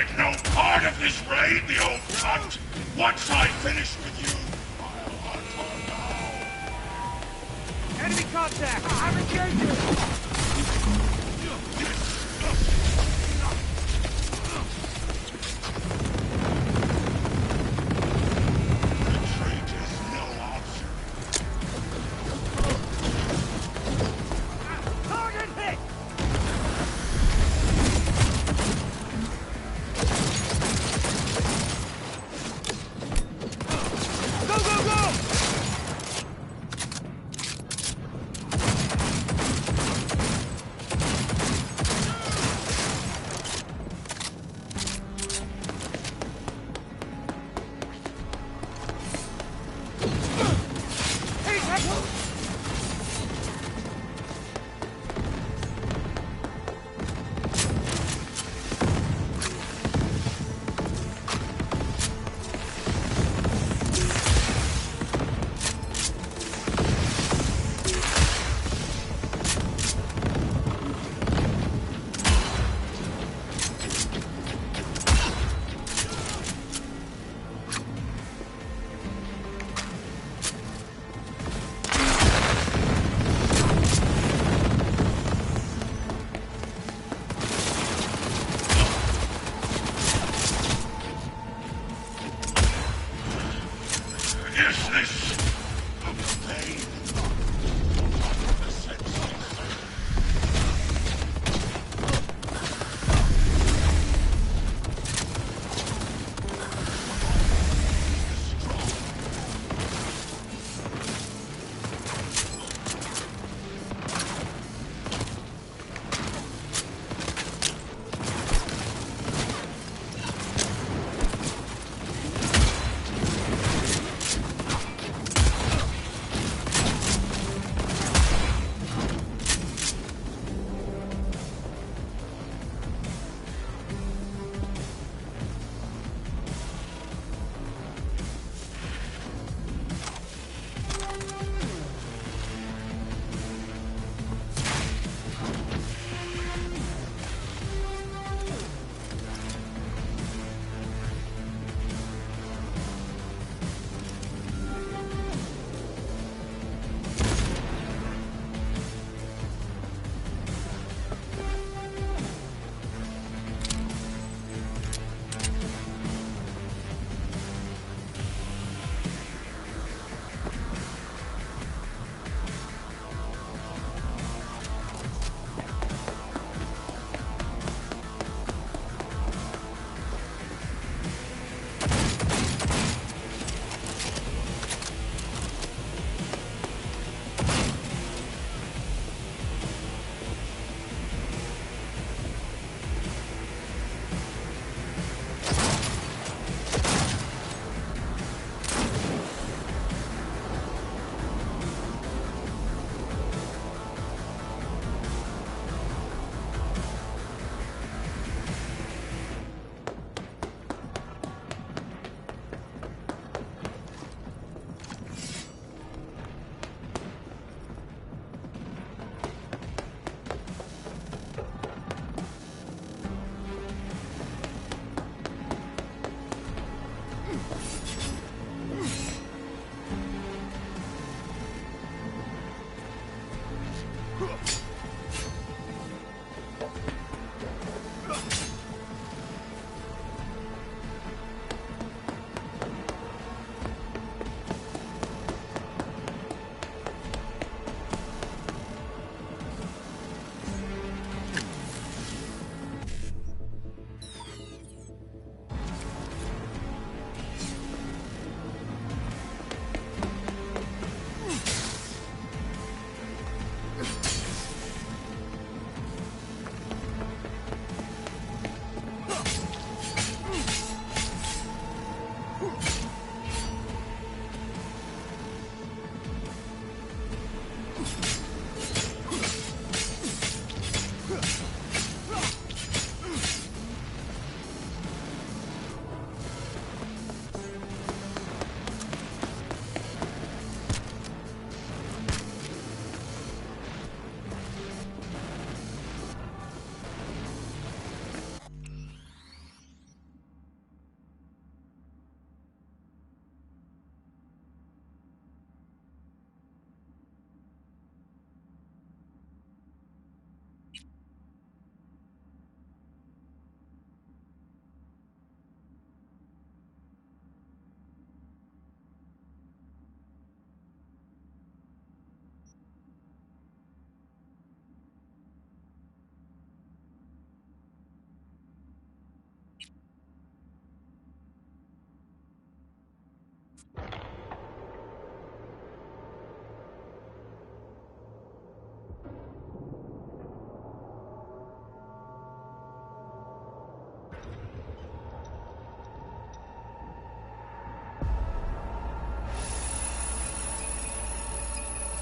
wanted no part of this raid, the old cunt! Once I finish with you, I'll hunt her down! Enemy contact! I'm engaging!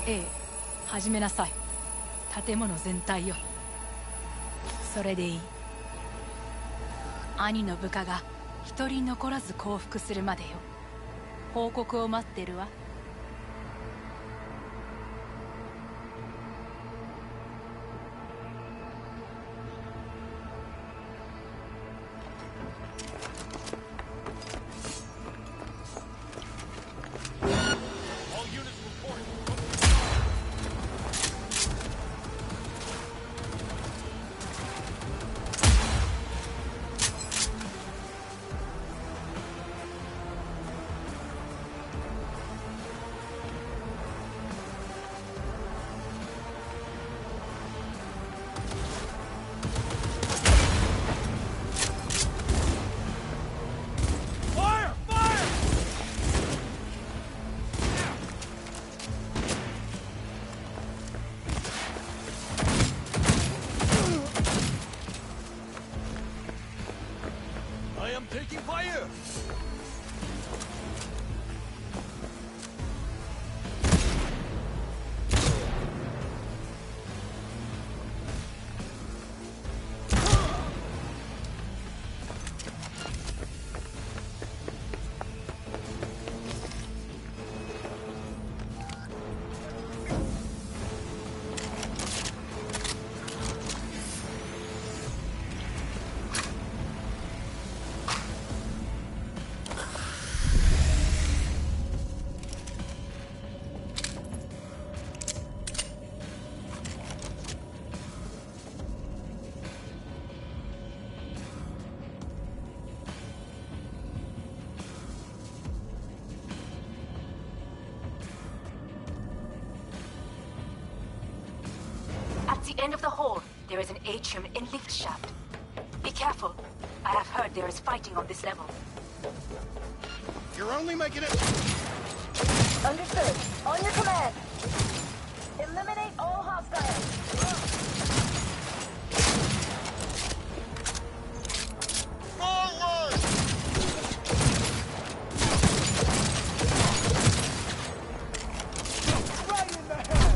A、始めなさい。建物全体よ。それでいい。兄の部下が一人残らず降伏するまでよ。報告を待ってるわ。Taking fire! At the end of the hall, there is an atrium in lift shaft. Be careful. I have heard there is fighting on this level. You're only making it... Understood. On your command. Eliminate all hostiles. Forward! Right in the head!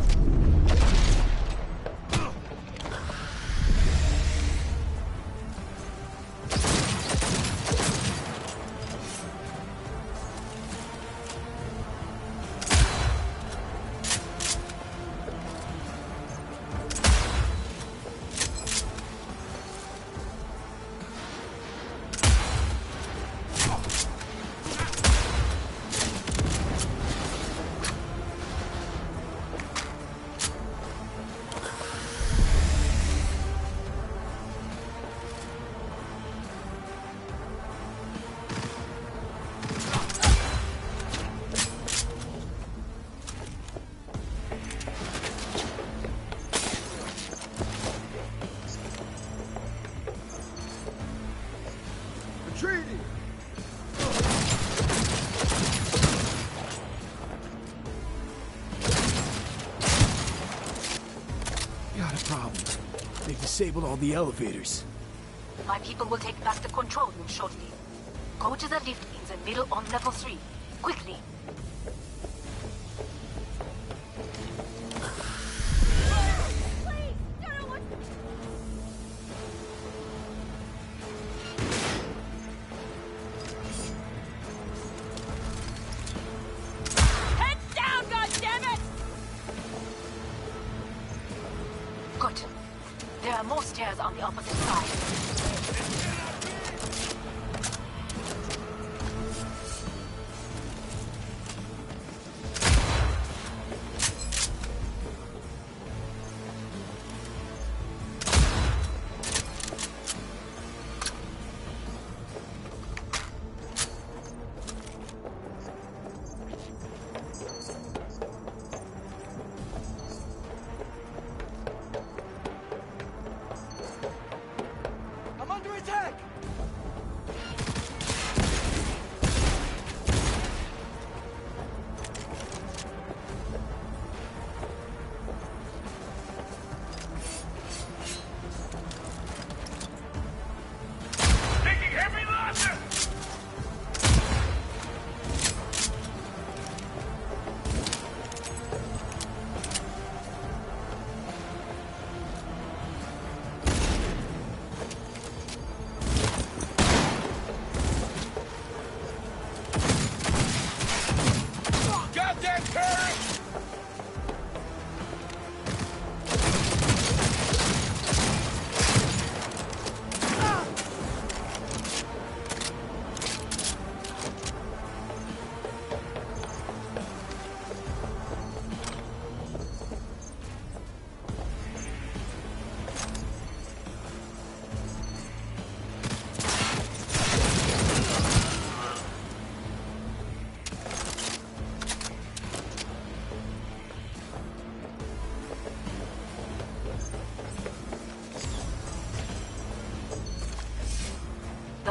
Retreating! Got a problem. They disabled all the elevators. My people will take back the control room shortly. Go to the lift in the middle on level 3. Quickly. Heads down, goddammit! Good. There are more stairs on the opposite side. I'm under attack!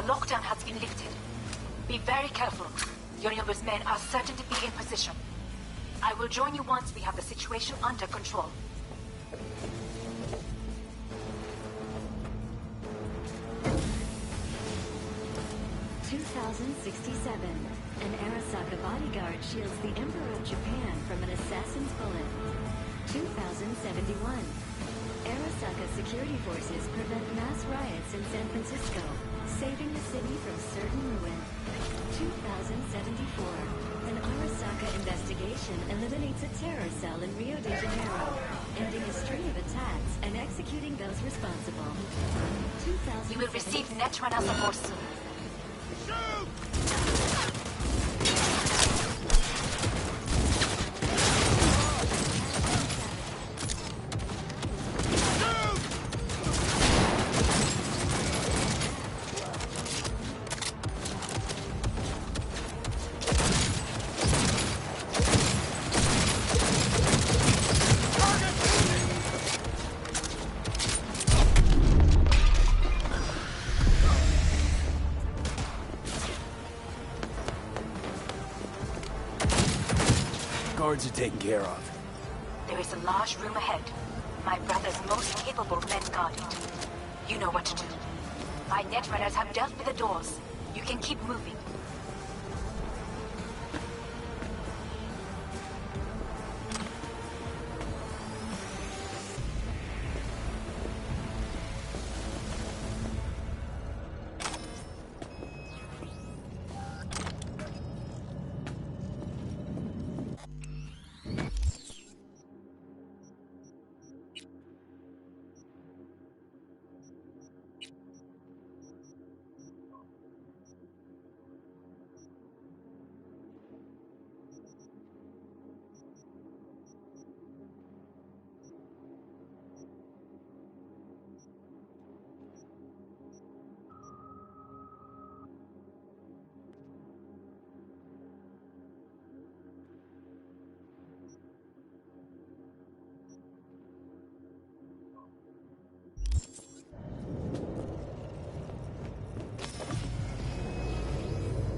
The lockdown has been lifted. Be very careful. Yorinobu's men are certain to be in position. I will join you once we have the situation under control. An Arasaka bodyguard shields the Emperor of Japan from an assassin's bullet. 2071. Arasaka security forces prevent mass riots in San Francisco, saving the city from certain ruin. 2074. An Arasaka investigation eliminates a terror cell in Rio de Janeiro, ending a string of attacks and executing those responsible. You will receive Netrunner support soon. Guards are taken care of. There is a large room ahead. My brother's most capable men guard it. You know what to do. My Netrunners have dealt with the doors. You can keep moving.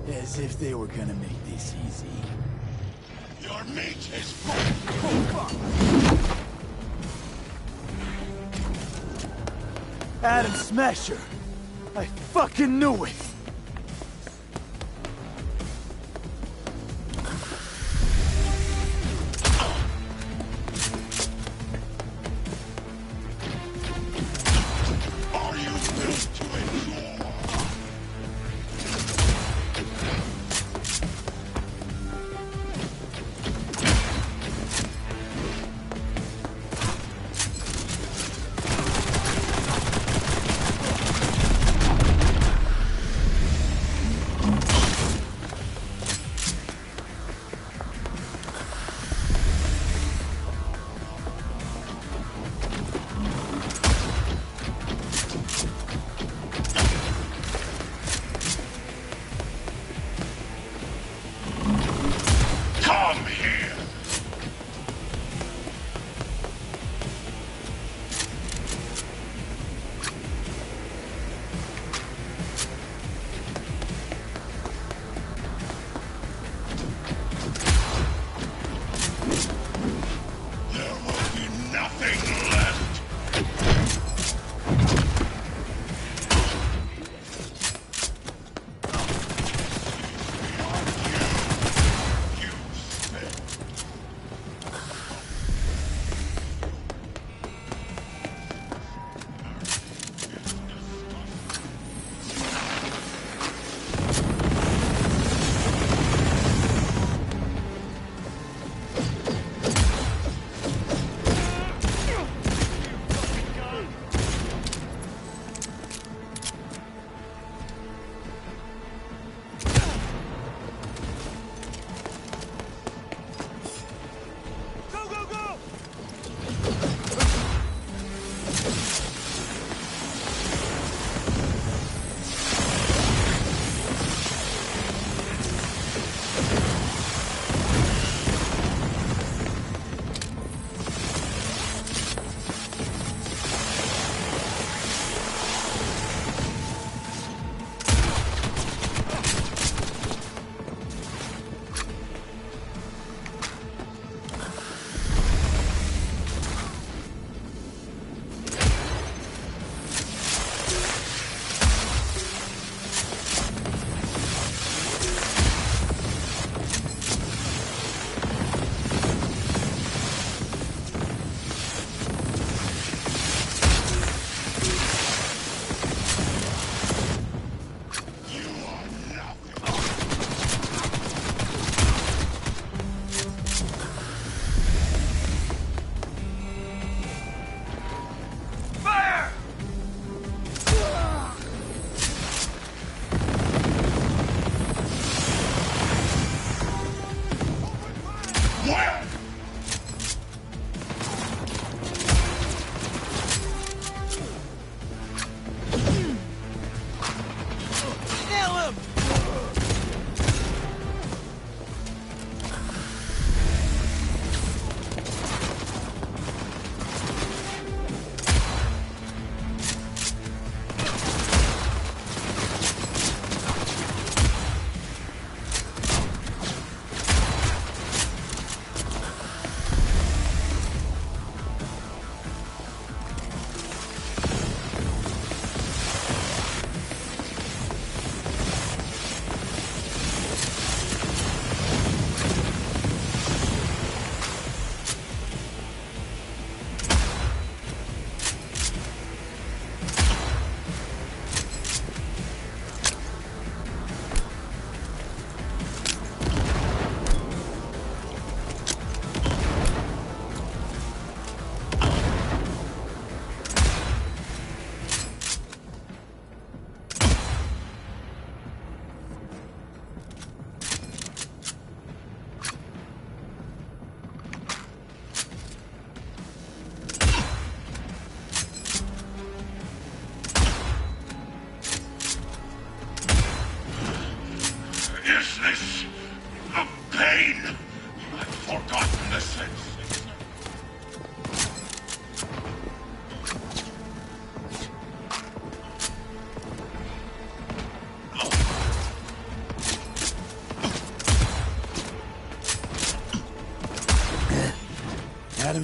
As if they were gonna make this easy. Your mate is Adam Smasher! I fucking knew it!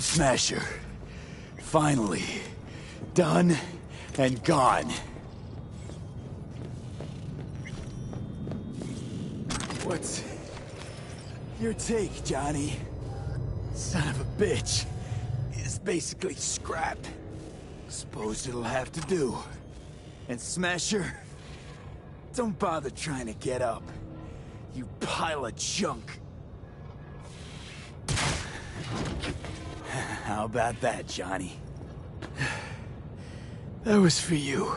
Smasher. Finally. Done and gone. What's your take, Johnny? Son of a bitch. It's basically scrap. Suppose it'll have to do. And Smasher, don't bother trying to get up. You pile of junk. How about that, Johnny? That was for you.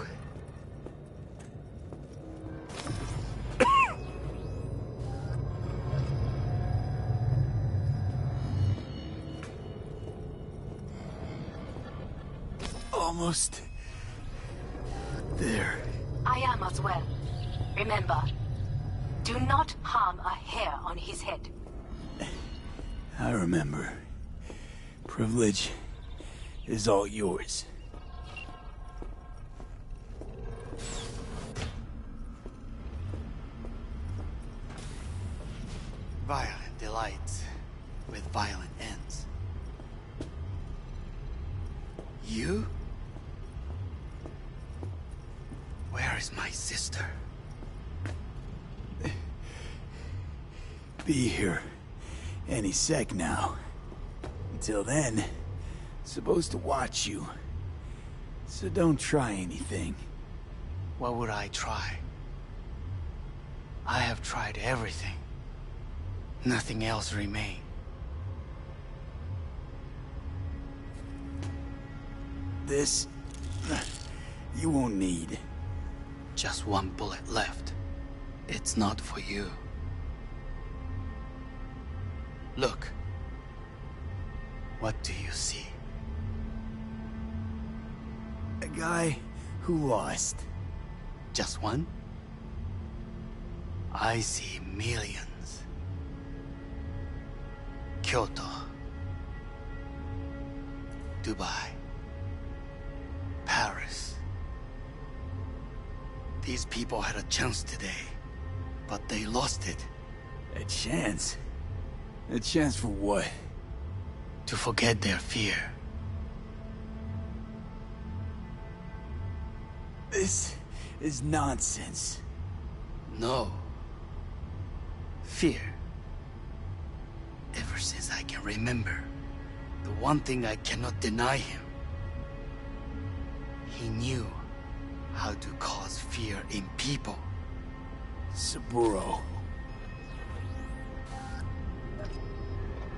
Almost there. I am as well. Remember, do not harm a hair on his head. I remember. Privilege is all yours. Violent delights with violent ends. You? Where is my sister? Be here any sec now. Until then, supposed to watch you. So don't try anything. What would I try? I have tried everything. Nothing else remains. This... you won't need. Just one bullet left. It's not for you. Look. What do you see? A guy who lost. Just one? I see millions. Kyoto. Dubai. Paris. These people had a chance today, but they lost it. A chance? A chance for what? To forget their fear. This is nonsense. No. Fear. Ever since I can remember, the one thing I cannot deny him. He knew how to cause fear in people. Saburo.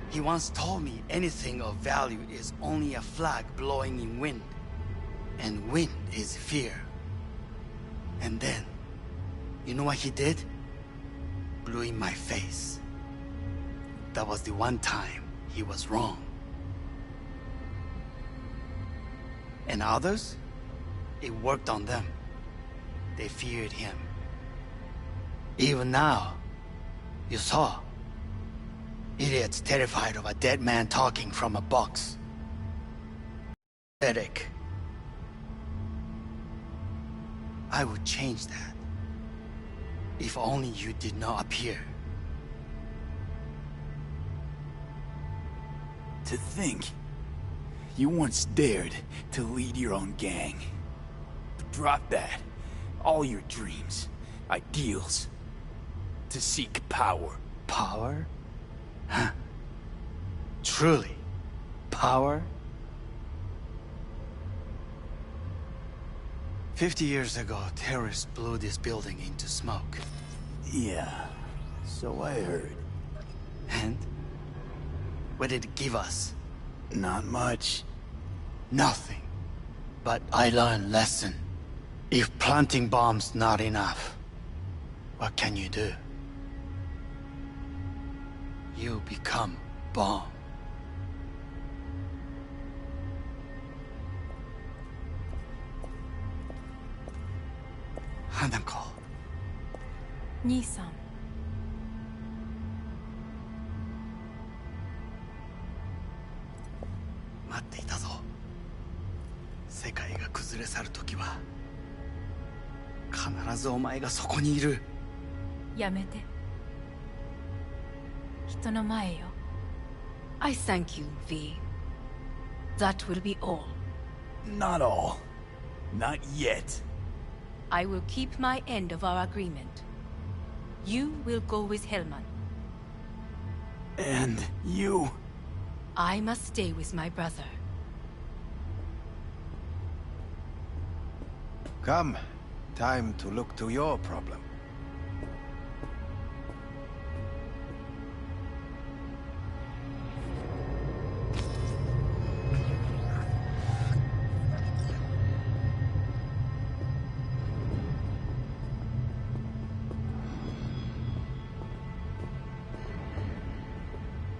He once told me anything of value is only a flag blowing in wind. And wind is fear. And then, you know what he did? Blew in my face. That was the one time he was wrong. And others? It worked on them. They feared him. Even now, you saw. Idiots terrified of a dead man talking from a box. Pathetic. I would change that. If only you did not appear. To think, you once dared to lead your own gang. Drop that. All your dreams, ideals. To seek power. Power? Huh. Truly? Power? 50 years ago, terrorists blew this building into smoke. Yeah, so I heard. And? What did it give us? Not much. Nothing. But I learned lesson. If planting bombs not enough, what can you do? You become bomb. Hanako. 兄さん。待っていたぞ。世界が崩れ去る時は必ずお前がそこにいる。やめて。人の前よ。I thank you, V. That will be all. Not all. Not yet. I will keep my end of our agreement. You will go with Hellman. And you? I must stay with my brother. Come. Time to look to your problem.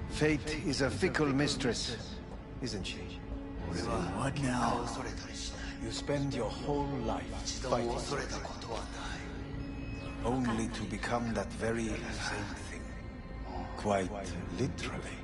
Fate is a fickle mistress, isn't she? What now? You spend your whole life fighting only to become that very same thing. Quite literally.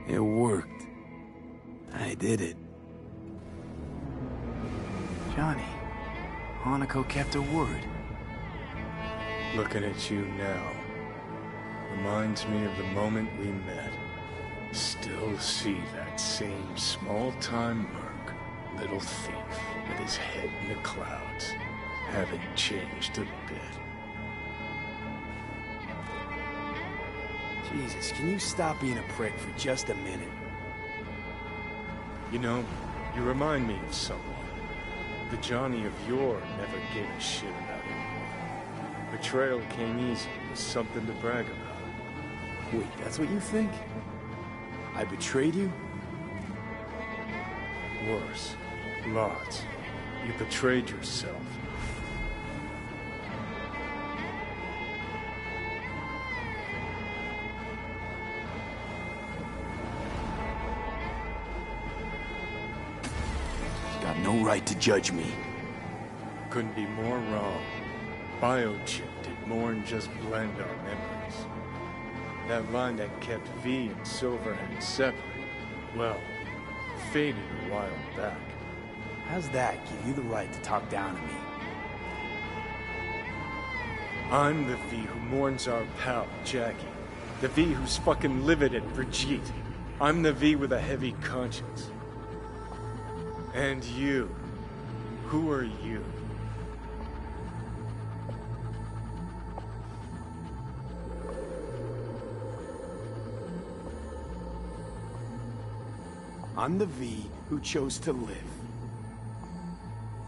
It worked. I did it. Johnny, Hanako kept her word. Looking at you now reminds me of the moment we met. Still see that same small-time merc, little thief with his head in the clouds. Haven't changed a bit. Jesus, can you stop being a prick for just a minute? You know, you remind me of someone. The Johnny of yore never gave a shit about anyone. Betrayal came easy, was something to brag about. Wait, that's what you think? I betrayed you? Worse. Lots. You betrayed yourself. Got no right to judge me. Couldn't be more wrong. Biochip did more than just blend our memories. That line that kept V and Silverhand separate, well, faded a while back. How's that give you the right to talk down to me? I'm the V who mourns our pal, Jackie. The V who's fucking livid at Brigitte. I'm the V with a heavy conscience. And you. Who are you? I'm the V who chose to live.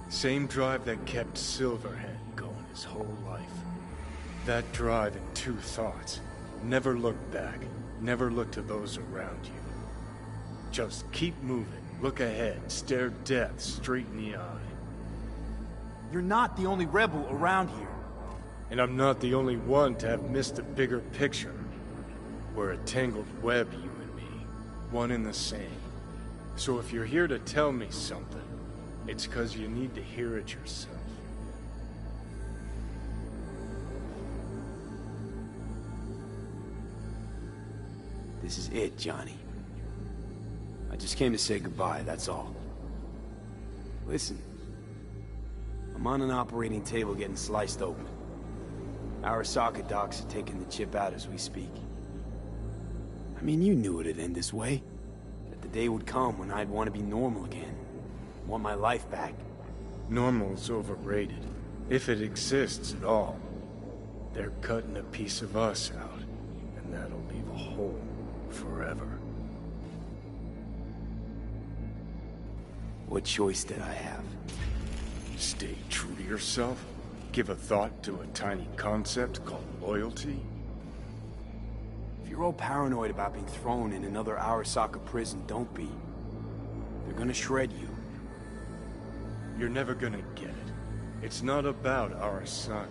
Same drive that kept Silverhand going his whole life. That drive and two thoughts. Never look back. Never look to those around you. Just keep moving. Look ahead. Stare death straight in the eye. You're not the only rebel around here. And I'm not the only one to have missed the bigger picture. We're a tangled web, you and me. One and the same. So if you're here to tell me something, it's 'cause you need to hear it yourself. This is it, Johnny. I just came to say goodbye, that's all. Listen. I'm on an operating table getting sliced open. Arasaka docs are taking the chip out as we speak. I mean, you knew it'd end this way. That the day would come when I'd want to be normal again. Want my life back. Normal's overrated. If it exists at all. They're cutting a piece of us out. And that'll leave a hole forever. What choice did I have? Stay true to yourself? Give a thought to a tiny concept called loyalty? If you're all paranoid about being thrown in another Arasaka prison, don't be. They're gonna shred you. You're never gonna get it. It's not about Arasaka.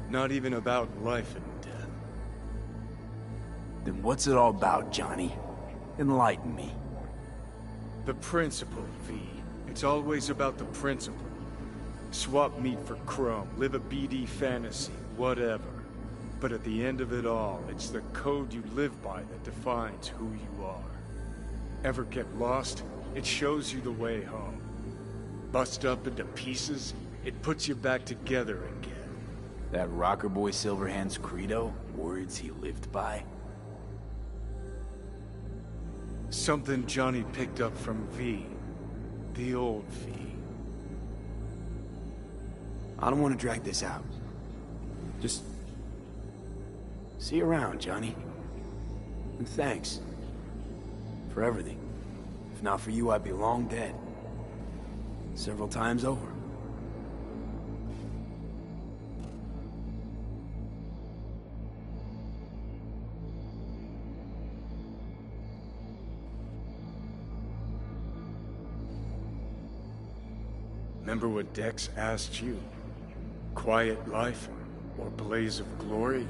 Not even about life and death. Then what's it all about, Johnny? Enlighten me. The principle, V. It's always about the principle. Swap meat for chrome, live a BD fantasy, whatever. But at the end of it all, it's the code you live by that defines who you are. Ever get lost? It shows you the way home. Bust up into pieces, it puts you back together again. That rocker boy Silverhand's credo? Words he lived by? Something Johnny picked up from V. The old V. I don't want to drag this out. Just... see you around, Johnny. And thanks. For everything. If not for you, I'd be long dead. Several times over. Remember what Dex asked you? Quiet life or blaze of glory?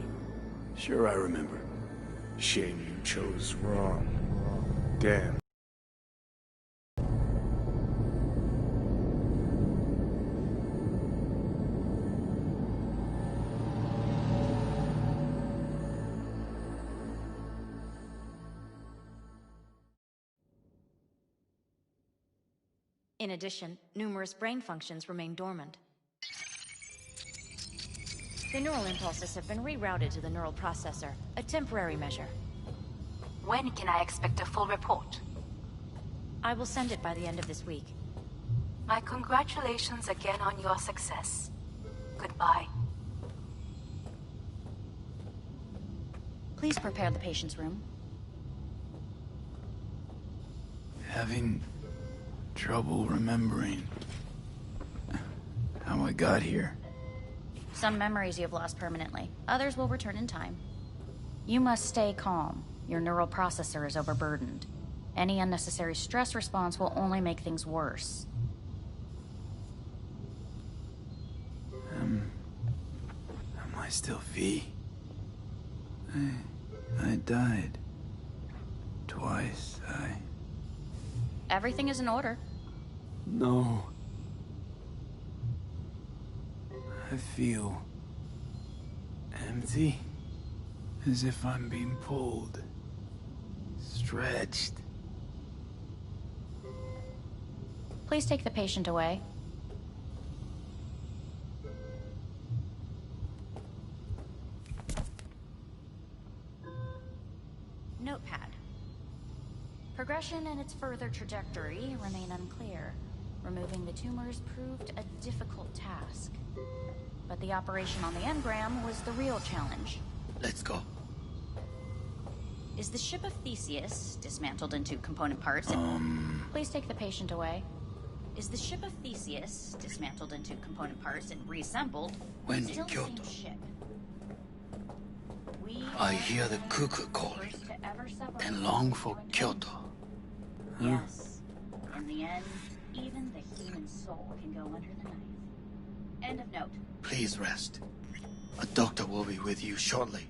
Sure I remember. Shame you chose wrong. Damn. In addition, numerous brain functions remain dormant. The neural impulses have been rerouted to the neural processor, a temporary measure. When can I expect a full report? I will send it by the end of this week. My congratulations again on your success. Goodbye. Please prepare the patient's room. Having trouble remembering how I got here. Some memories you have lost permanently. Others will return in time. You must stay calm. Your neural processor is overburdened. Any unnecessary stress response will only make things worse. Am I still V? I died. Twice, Everything is in order. No. I feel empty. As if I'm being pulled. Stretched. Please take the patient away. Notepad. Progression and its further trajectory remain unclear. Removing the tumors proved a difficult task. But the operation on the engram was the real challenge. Let's go. Is the ship of Theseus dismantled into component parts? Please take the patient away. Is the ship of Theseus dismantled into component parts and reassembled? When in Still the Kyoto, same ship. I hear the cuckoo calling and long for Kyoto. Yes. In the end, even the human soul can go under the knife. End of note. Please rest. A doctor will be with you shortly.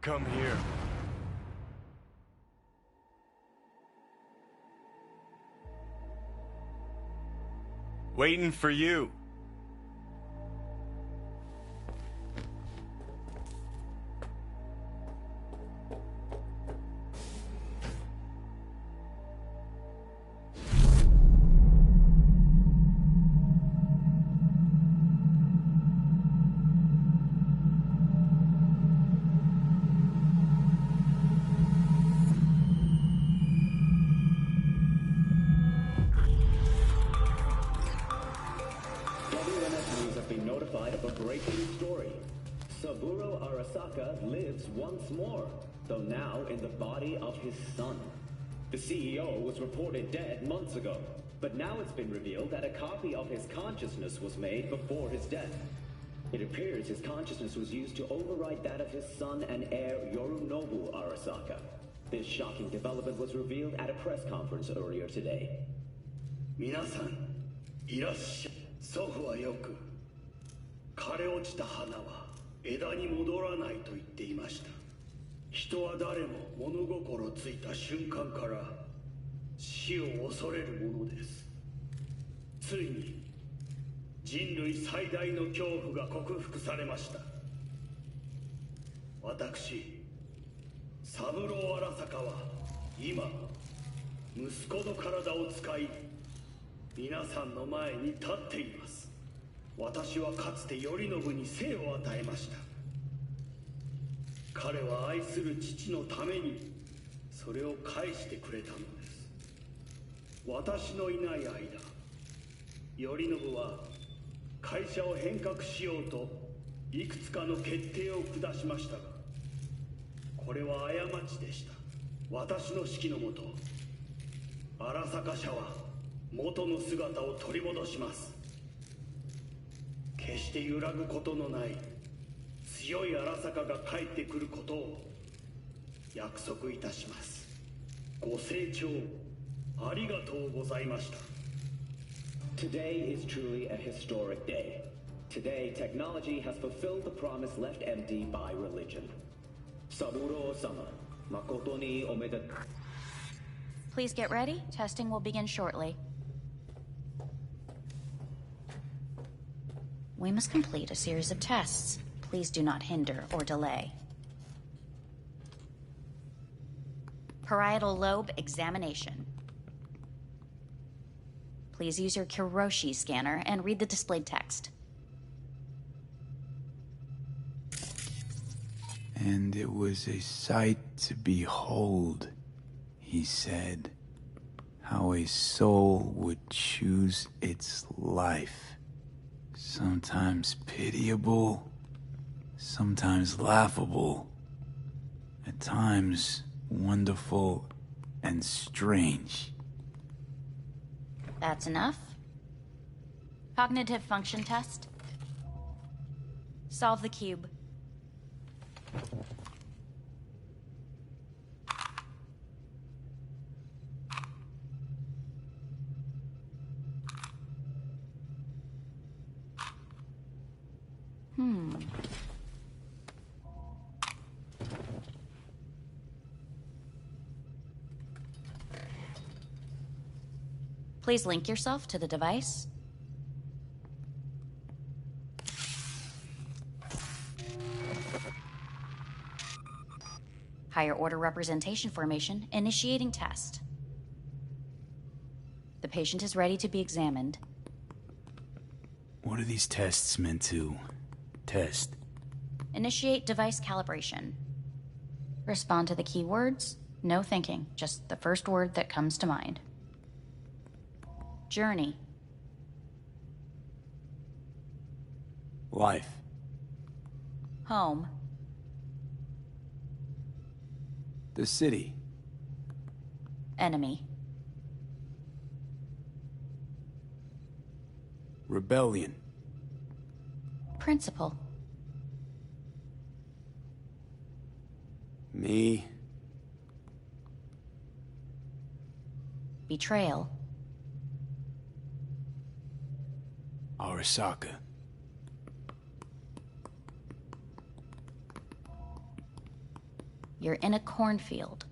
Come here. Waiting for you. once more, though now in the body of his son. The CEO was reported dead months ago, but now it's been revealed that a copy of his consciousness was made before his death. It appears his consciousness was used to override that of his son and heir Yorinobu Arasaka. This shocking development was revealed at a press conference earlier today. 皆さん、いらっしゃい。祖父はよく、枯れ落ちた花は枝に戻らないと言っていました。人は誰も物心ついた瞬間から死を恐れるものです。ついに人類最大の恐怖が克服されました。私、三郎荒坂は今息子の体を使い皆さんの前に立っています。私はかつて頼信に生を与えました。彼は愛する父のためにそれを返してくれたのです。私のいない間、頼信は会社を変革しようといくつかの決定を下しましたが、これは過ちでした。私の指揮のもと、荒坂社は元の姿を取り戻します。決して揺らぐことのない強い荒坂が帰ってくることを約束いたします。ご清聴ありがとうございました。 Today is truly a historic day. Today, technology has fulfilled the promise left empty by religion. Saburo-sama, makoto ni omedetou. Please get ready. Testing will begin shortly. We must complete a series of tests. Please do not hinder or delay. Parietal lobe examination. Please use your Kiroshi scanner and read the displayed text. And it was a sight to behold, he said, how a soul would choose its life. Sometimes pitiable, sometimes laughable, at times wonderful and strange. That's enough. Cognitive function test. Solve the cube. Please link yourself to the device. Higher order representation formation, initiating test. The patient is ready to be examined. What are these tests meant to test? Initiate device calibration. Respond to the keywords. No thinking, just the first word that comes to mind. Journey. Life. Home. The city. Enemy. Rebellion. Principal. Me. Betrayal. Arasaka. You're in a cornfield.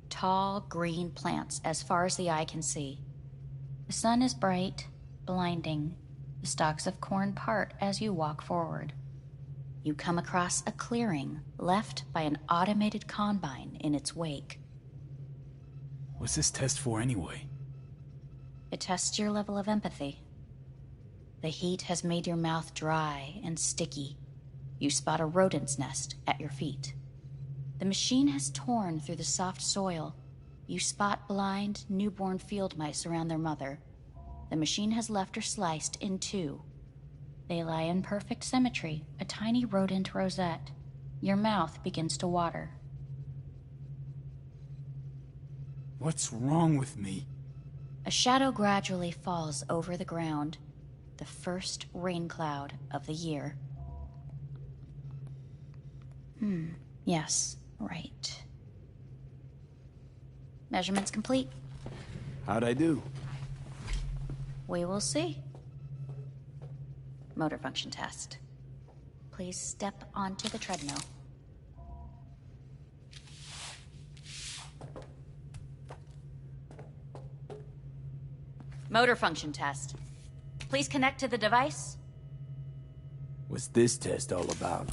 Tall, green plants as far as the eye can see. The sun is bright, blinding. The stalks of corn part as you walk forward. You come across a clearing left by an automated combine in its wake. What's this test for anyway? It tests your level of empathy. The heat has made your mouth dry and sticky. You spot a rodent's nest at your feet. The machine has torn through the soft soil. You spot blind, newborn field mice around their mother. The machine has left her sliced in two. They lie in perfect symmetry, a tiny rodent rosette. Your mouth begins to water. What's wrong with me? A shadow gradually falls over the ground, the first rain cloud of the year. Yes, right. Measurements complete. How'd I do? We will see. Motor function test. Please step onto the treadmill. Motor function test. Please connect to the device. What's this test all about?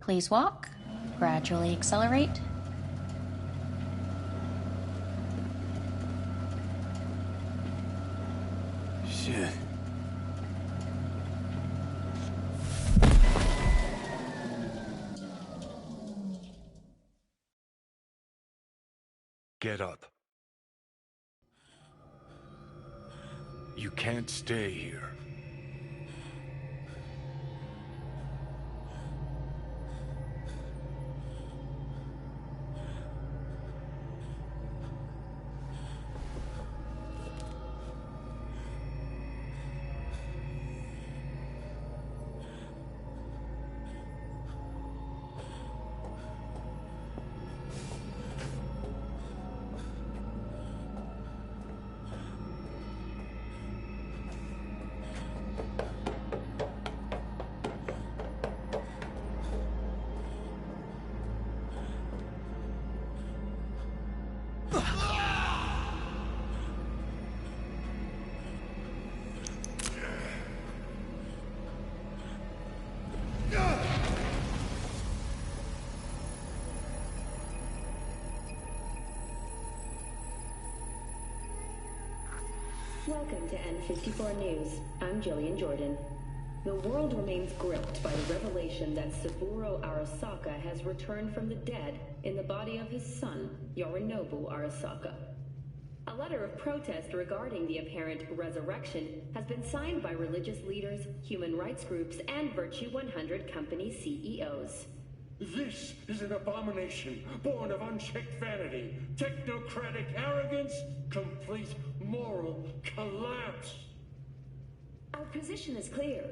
Please walk. Gradually accelerate. Shit. Get up. You can't stay here. Welcome to N54 News. I'm Jillian Jordan. The world remains gripped by the revelation that Saburo Arasaka has returned from the dead in the body of his son, Yorinobu Arasaka. A letter of protest regarding the apparent resurrection has been signed by religious leaders, human rights groups, and Virtue 100 company CEOs. This is an abomination born of unchecked vanity, technocratic arrogance, complete moral collapse. Our position is clear.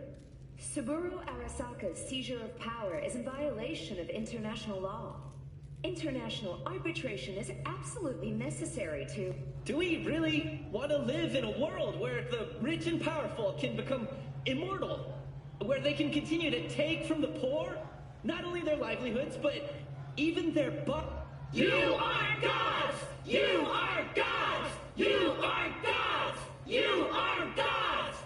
Saburo Arasaka's seizure of power is in violation of international law. International arbitration is absolutely necessary to... Do we really want to live in a world where the rich and powerful can become immortal? Where they can continue to take from the poor? Not only their livelihoods, but even their You are gods! You are gods! You are gods! You are gods!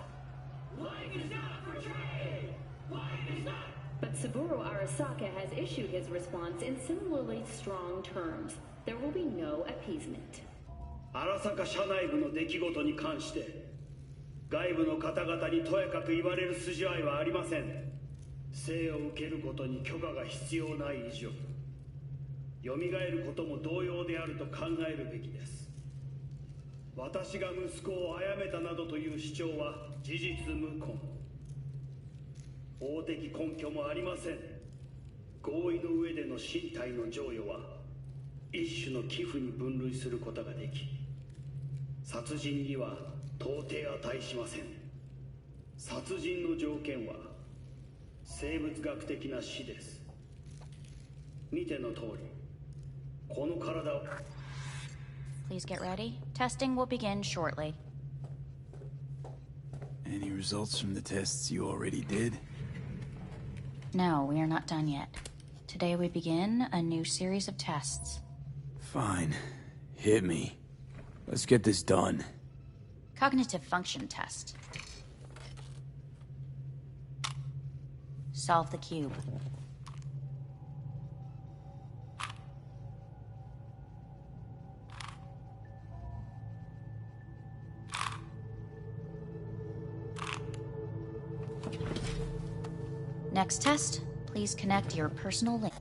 Life is not portrayed! Life is not... But Saburo Arasaka has issued his response in similarly strong terms. There will be no appeasement. 荒坂社内部の出来事に関して外部の方々にとやかく言われる筋合いはありません。生を受けることに許可が必要ない以上蘇ることも同様であると考えるべきです。私が息子を殺めたなどという主張は事実無根。法的根拠もありません。合意の上での身体の贈与は一種の寄付に分類することができ、殺人には到底値しません。殺人の条件は生物学的な死です。見ての通り、この体を。Please get ready. Testing will begin shortly. Any results from the tests you already did? No, we are not done yet. Today we begin a new series of tests. Fine. Hit me. Let's get this done. Cognitive function test. Solve the cube. Next test, please connect your personal link.